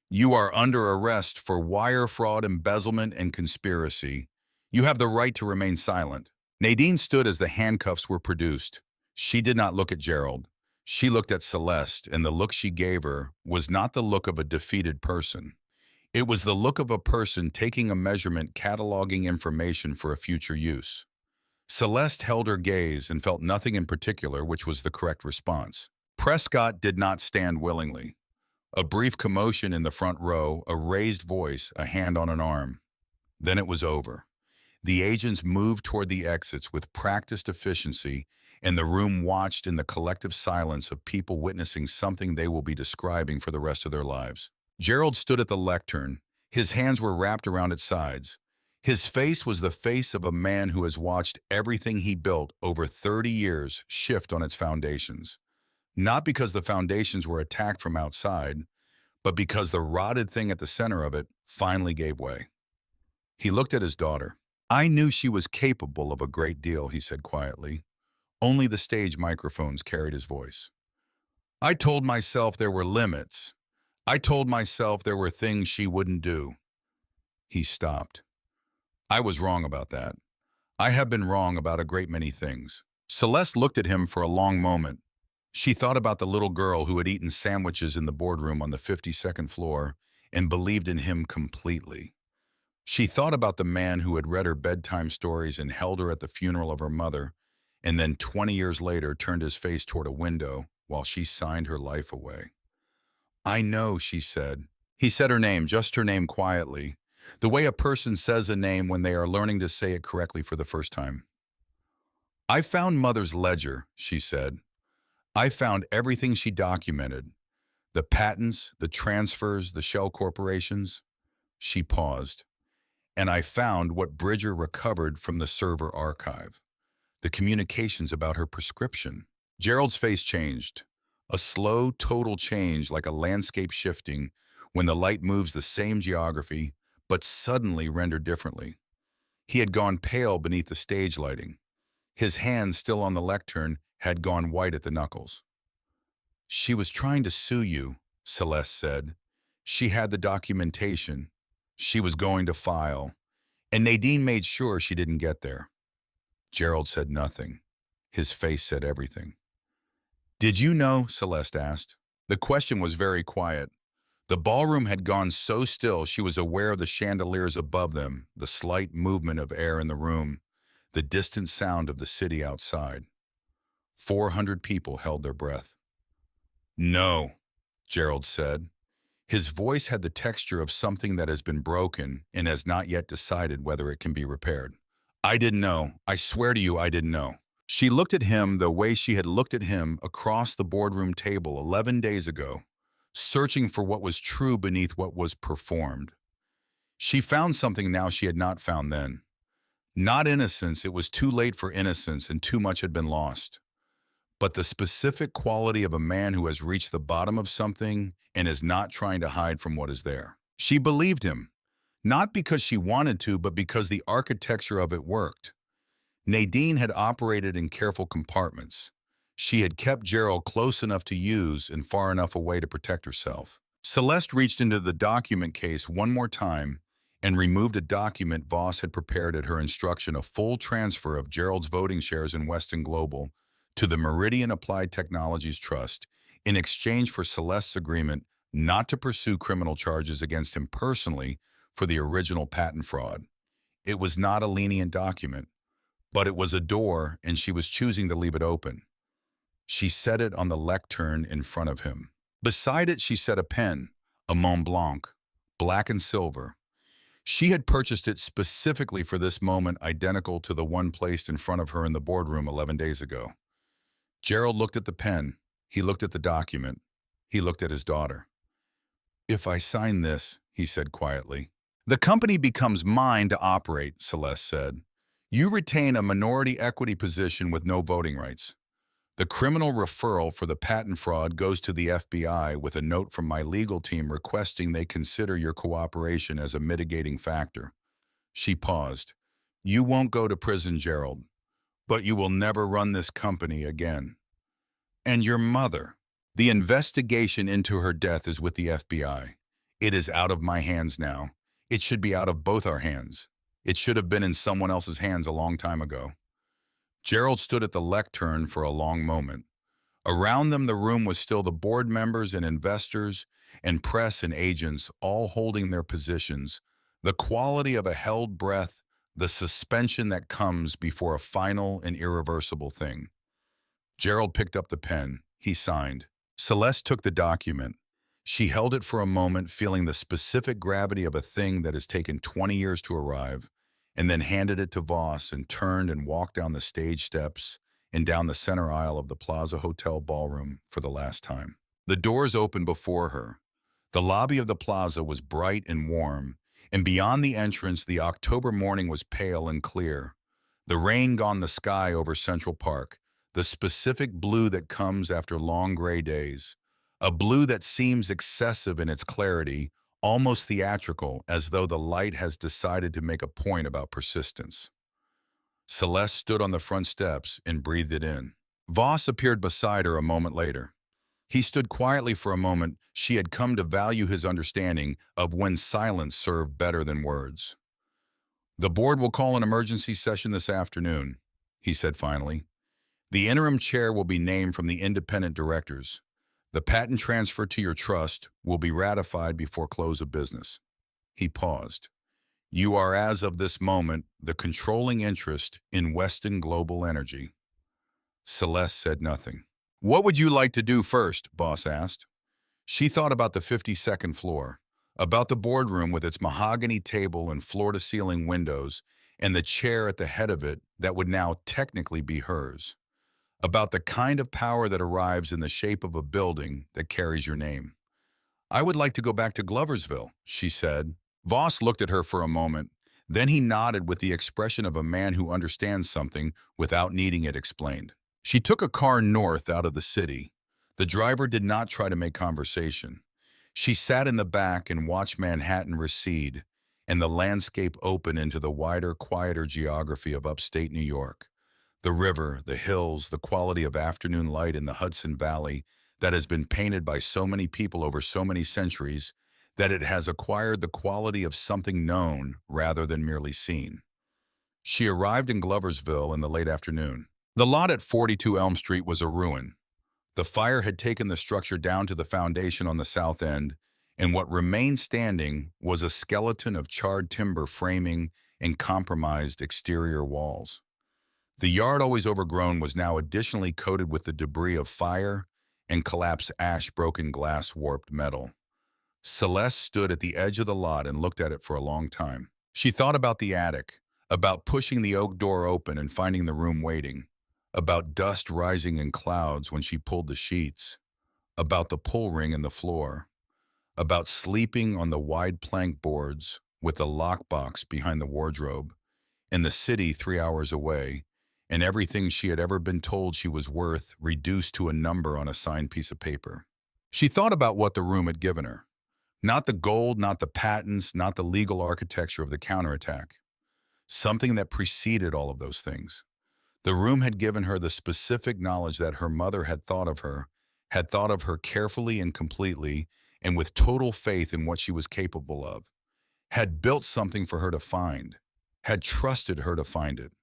"You are under arrest for wire fraud, embezzlement, and conspiracy. You have the right to remain silent." Nadine stood as the handcuffs were produced. She did not look at Gerald. She looked at Celeste, and the look she gave her was not the look of a defeated person. It was the look of a person taking a measurement, cataloging information for a future use. Celeste held her gaze and felt nothing in particular, which was the correct response. Prescott did not stand willingly. A brief commotion in the front row, a raised voice, a hand on an arm. Then it was over. The agents moved toward the exits with practiced efficiency, and the room watched in the collective silence of people witnessing something they will be describing for the rest of their lives. Gerald stood at the lectern. His hands were wrapped around its sides. His face was the face of a man who has watched everything he built over 30 years shift on its foundations. Not because the foundations were attacked from outside, but because the rotted thing at the center of it finally gave way. He looked at his daughter. "I knew she was capable of a great deal," he said quietly. Only the stage microphones carried his voice. "I told myself there were limits. I told myself there were things she wouldn't do. He stopped. I was wrong about that. I have been wrong about a great many things. Celeste looked at him for a long moment. She thought about the little girl who had eaten sandwiches in the boardroom on the 52nd floor and believed in him completely. She thought about the man who had read her bedtime stories and held her at the funeral of her mother, and then 20 years later turned his face toward a window while she signed her life away. I know, she said. He said her name, just her name quietly, the way a person says a name when they are learning to say it correctly for the first time. I found Mother's ledger, she said. I found everything she documented. The patents, the transfers, the shell corporations. She paused. And I found what Bridger recovered from the server archive. The communications about her prescription. Gerald's face changed. A slow, total change like a landscape shifting when the light moves the same geography, but suddenly rendered differently. He had gone pale beneath the stage lighting. His hands, still on the lectern, had gone white at the knuckles. She was trying to sue you, Celeste said. She had the documentation. She was going to file. And Nadine made sure she didn't get there. Gerald said nothing. His face said everything. Did you know? Celeste asked. The question was very quiet. The ballroom had gone so still she was aware of the chandeliers above them, the slight movement of air in the room, the distant sound of the city outside. 400 people held their breath. No, Gerald said. His voice had the texture of something that has been broken and has not yet decided whether it can be repaired. I didn't know. I swear to you, I didn't know. She looked at him the way she had looked at him across the boardroom table 11 days ago, searching for what was true beneath what was performed. She found something now she had not found then. Not innocence, it was too late for innocence and too much had been lost. But the specific quality of a man who has reached the bottom of something and is not trying to hide from what is there. She believed him, not because she wanted to, but because the architecture of it worked. Nadine had operated in careful compartments. She had kept Gerald close enough to use and far enough away to protect herself. Celeste reached into the document case one more time and removed a document Voss had prepared at her instruction, a full transfer of Gerald's voting shares in Weston Global to the Meridian Applied Technologies Trust in exchange for Celeste's agreement not to pursue criminal charges against him personally for the original patent fraud. It was not a lenient document, but it was a door, and she was choosing to leave it open. She set it on the lectern in front of him. Beside it, she set a pen, a Mont Blanc, black and silver. She had purchased it specifically for this moment, identical to the one placed in front of her in the boardroom 11 days ago. Gerald looked at the pen. He looked at the document. He looked at his daughter. If I sign this, he said quietly. The company becomes mine to operate, Celeste said. You retain a minority equity position with no voting rights. The criminal referral for the patent fraud goes to the FBI with a note from my legal team requesting they consider your cooperation as a mitigating factor. She paused. You won't go to prison, Gerald, but you will never run this company again. And your mother. The investigation into her death is with the FBI. It is out of my hands now. It should be out of both our hands. It should have been in someone else's hands a long time ago. Gerald stood at the lectern for a long moment. Around them, the room was still the board members and investors and press and agents, all holding their positions. The quality of a held breath, the suspension that comes before a final and irreversible thing. Gerald picked up the pen. He signed. Celeste took the document. She held it for a moment, feeling the specific gravity of a thing that has taken 20 years to arrive, and then handed it to Voss and turned and walked down the stage steps and down the center aisle of the Plaza Hotel ballroom for the last time. The doors opened before her. The lobby of the plaza was bright and warm, and beyond the entrance the October morning was pale and clear. The rain gone the sky over Central Park, the specific blue that comes after long gray days, a blue that seems excessive in its clarity, almost theatrical, as though the light has decided to make a point about persistence. Celeste stood on the front steps and breathed it in. Voss appeared beside her a moment later. He stood quietly for a moment. She had come to value his understanding of when silence served better than words. "The board will call an emergency session this afternoon," he said finally. "The interim chair will be named from the independent directors. The patent transfer to your trust will be ratified before close of business." He paused. "You are, as of this moment, the controlling interest in Weston Global Energy." Celeste said nothing. "What would you like to do first?" Boss asked. She thought about the 52nd floor, about the boardroom with its mahogany table and floor-to-ceiling windows, and the chair at the head of it that would now technically be hers, about the kind of power that arrives in the shape of a building that carries your name. "I would like to go back to Gloversville," she said. Voss looked at her for a moment. Then he nodded with the expression of a man who understands something without needing it explained. She took a car north out of the city. The driver did not try to make conversation. She sat in the back and watched Manhattan recede, and the landscape open into the wider, quieter geography of upstate New York. The river, the hills, the quality of afternoon light in the Hudson Valley that has been painted by so many people over so many centuries that it has acquired the quality of something known rather than merely seen. She arrived in Gloversville in the late afternoon. The lot at 42 Elm Street was a ruin. The fire had taken the structure down to the foundation on the south end, and what remained standing was a skeleton of charred timber framing and compromised exterior walls. The yard, always overgrown, was now additionally coated with the debris of fire and collapsed ash, broken glass, warped metal. Celeste stood at the edge of the lot and looked at it for a long time. She thought about the attic, about pushing the oak door open and finding the room waiting, about dust rising in clouds when she pulled the sheets, about the pull ring in the floor, about sleeping on the wide plank boards with the lockbox behind the wardrobe, in the city 3 hours away, and everything she had ever been told she was worth reduced to a number on a signed piece of paper. She thought about what the room had given her. Not the gold, not the patents, not the legal architecture of the counterattack. Something that preceded all of those things. The room had given her the specific knowledge that her mother had thought of her carefully and completely, and with total faith in what she was capable of, had built something for her to find, had trusted her to find it.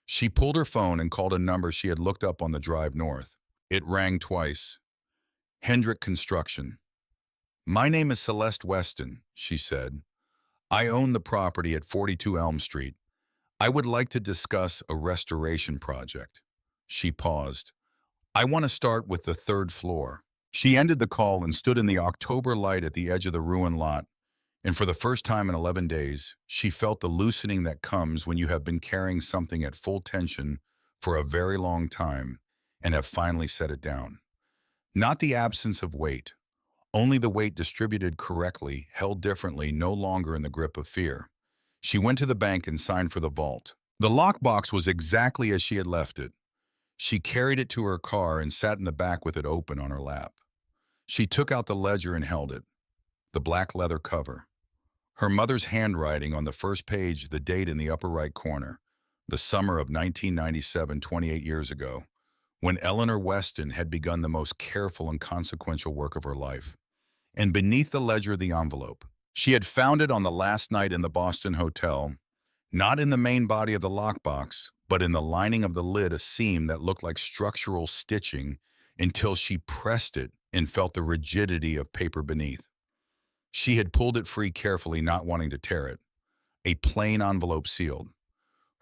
She pulled her phone and called a number she had looked up on the drive north. It rang twice. "Hendrick Construction." "My name is Celeste Weston," she said. "I own the property at 42 Elm Street. I would like to discuss a restoration project." She paused. "I want to start with the third floor." She ended the call and stood in the October light at the edge of the ruined lot, and for the first time in 11 days, she felt the loosening that comes when you have been carrying something at full tension for a very long time and have finally set it down. Not the absence of weight, only the weight distributed correctly, held differently, no longer in the grip of fear. She went to the bank and signed for the vault. The lockbox was exactly as she had left it. She carried it to her car and sat in the back with it open on her lap. She took out the ledger and held it, the black leather cover. Her mother's handwriting on the first page, the date in the upper right corner, the summer of 1997, 28 years ago, when Eleanor Weston had begun the most careful and consequential work of her life. And beneath the ledger, the envelope. She had found it on the last night in the Boston hotel, not in the main body of the lockbox, but in the lining of the lid, a seam that looked like structural stitching until she pressed it and felt the rigidity of paper beneath. She had pulled it free carefully, not wanting to tear it. A plain envelope sealed.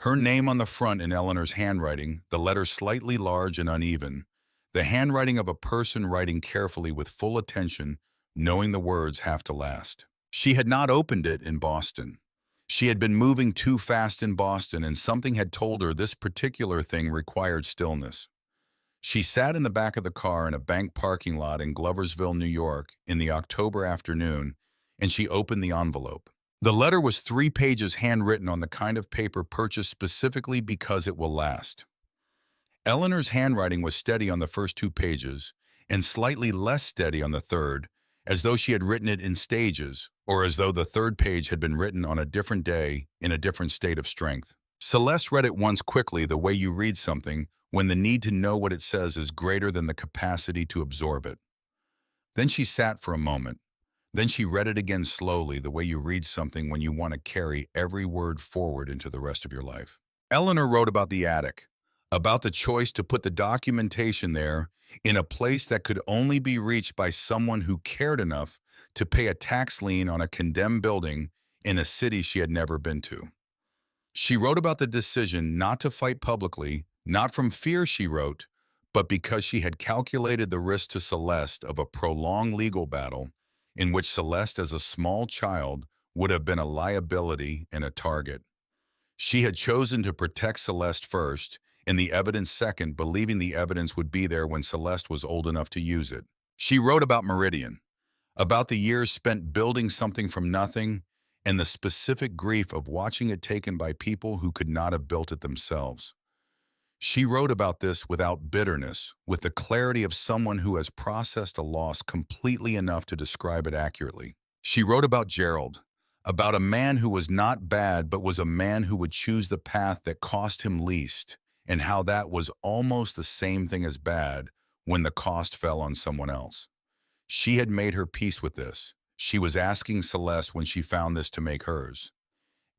Her name on the front in Eleanor's handwriting, the letters slightly large and uneven. The handwriting of a person writing carefully with full attention, knowing the words have to last. She had not opened it in Boston. She had been moving too fast in Boston, and something had told her this particular thing required stillness. She sat in the back of the car in a bank parking lot in Gloversville, New York, in the October afternoon, and she opened the envelope. The letter was 3 pages handwritten on the kind of paper purchased specifically because it will last. Eleanor's handwriting was steady on the first 2 pages and slightly less steady on the third, as though she had written it in stages, or as though the third page had been written on a different day in a different state of strength. Celeste read it once quickly, the way you read something when the need to know what it says is greater than the capacity to absorb it. Then she sat for a moment. Then she read it again slowly, the way you read something when you want to carry every word forward into the rest of your life. Eleanor wrote about the attic, about the choice to put the documentation there in a place that could only be reached by someone who cared enough to pay a tax lien on a condemned building in a city she had never been to. She wrote about the decision not to fight publicly, not from fear, she wrote, but because she had calculated the risk to Celeste of a prolonged legal battle in which Celeste as a small child would have been a liability and a target. She had chosen to protect Celeste first, and the evidence second, believing the evidence would be there when Celeste was old enough to use it. She wrote about Meridian, about the years spent building something from nothing, and the specific grief of watching it taken by people who could not have built it themselves. She wrote about this without bitterness, with the clarity of someone who has processed a loss completely enough to describe it accurately. She wrote about Gerald, about a man who was not bad but was a man who would choose the path that cost him least, and how that was almost the same thing as bad when the cost fell on someone else. She had made her peace with this. She was asking Celeste when she found this to make hers.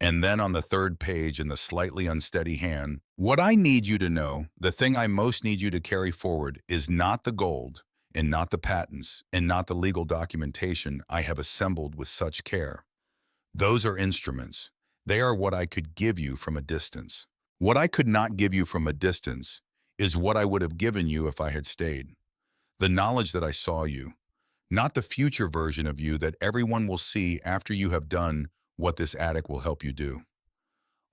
And then on the third page in the slightly unsteady hand, what I need you to know, the thing I most need you to carry forward is not the gold, and not the patents, and not the legal documentation I have assembled with such care. Those are instruments. They are what I could give you from a distance. What I could not give you from a distance is what I would have given you if I had stayed. The knowledge that I saw you, not the future version of you that everyone will see after you have done what this attic will help you do.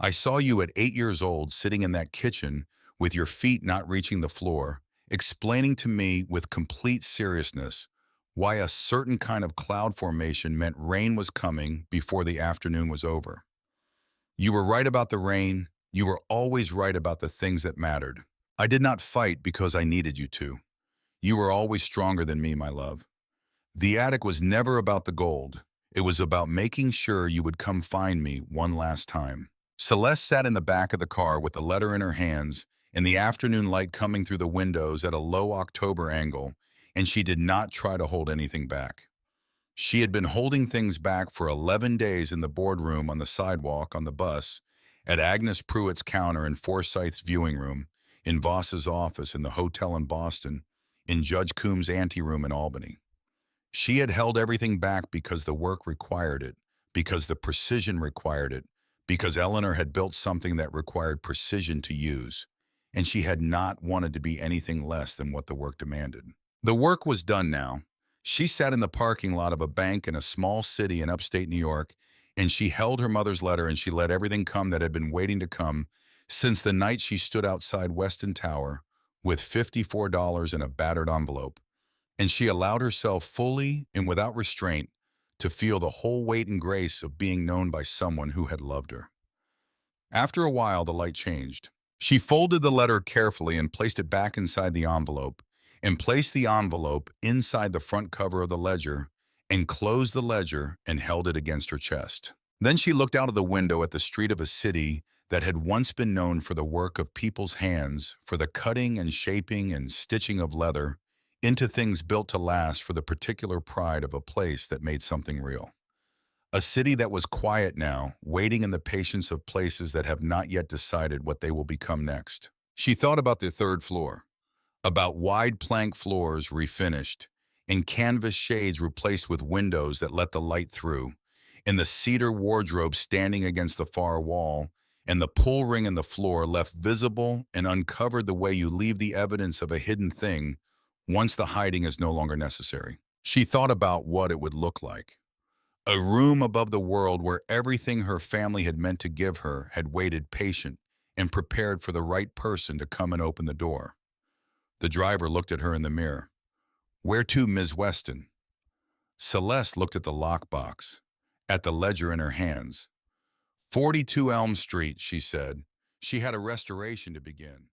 I saw you at 8 years old sitting in that kitchen with your feet not reaching the floor, explaining to me with complete seriousness why a certain kind of cloud formation meant rain was coming before the afternoon was over. You were right about the rain. You were always right about the things that mattered. I did not fight because I needed you to. You were always stronger than me, my love. The attic was never about the gold. It was about making sure you would come find me one last time. Celeste sat in the back of the car with the letter in her hands and the afternoon light coming through the windows at a low October angle, and she did not try to hold anything back. She had been holding things back for 11 days in the boardroom, on the sidewalk, on the bus, at Agnes Pruitt's counter, in Forsyth's viewing room, in Voss's office, in the hotel in Boston, in Judge Coombs' anteroom in Albany. She had held everything back because the work required it, because the precision required it, because Eleanor had built something that required precision to use, and she had not wanted to be anything less than what the work demanded. The work was done now. She sat in the parking lot of a bank in a small city in upstate New York, and she held her mother's letter, and she let everything come that had been waiting to come since the night she stood outside Weston Tower with $54 in a battered envelope. And she allowed herself fully and without restraint to feel the whole weight and grace of being known by someone who had loved her. After a while, the light changed. She folded the letter carefully and placed it back inside the envelope, and placed the envelope inside the front cover of the ledger, and closed the ledger and held it against her chest. Then she looked out of the window at the street of a city that had once been known for the work of people's hands, for the cutting and shaping and stitching of leather, into things built to last, for the particular pride of a place that made something real. A city that was quiet now, waiting in the patience of places that have not yet decided what they will become next. She thought about the third floor, about wide plank floors refinished, and canvas shades replaced with windows that let the light through, and the cedar wardrobe standing against the far wall, and the pull ring in the floor left visible and uncovered the way you leave the evidence of a hidden thing once the hiding is no longer necessary. She thought about what it would look like. A room above the world where everything her family had meant to give her had waited patient and prepared for the right person to come and open the door. The driver looked at her in the mirror. "Where to, Ms. Weston?" Celeste looked at the lockbox, at the ledger in her hands. 42 Elm Street, she said. She had a restoration to begin.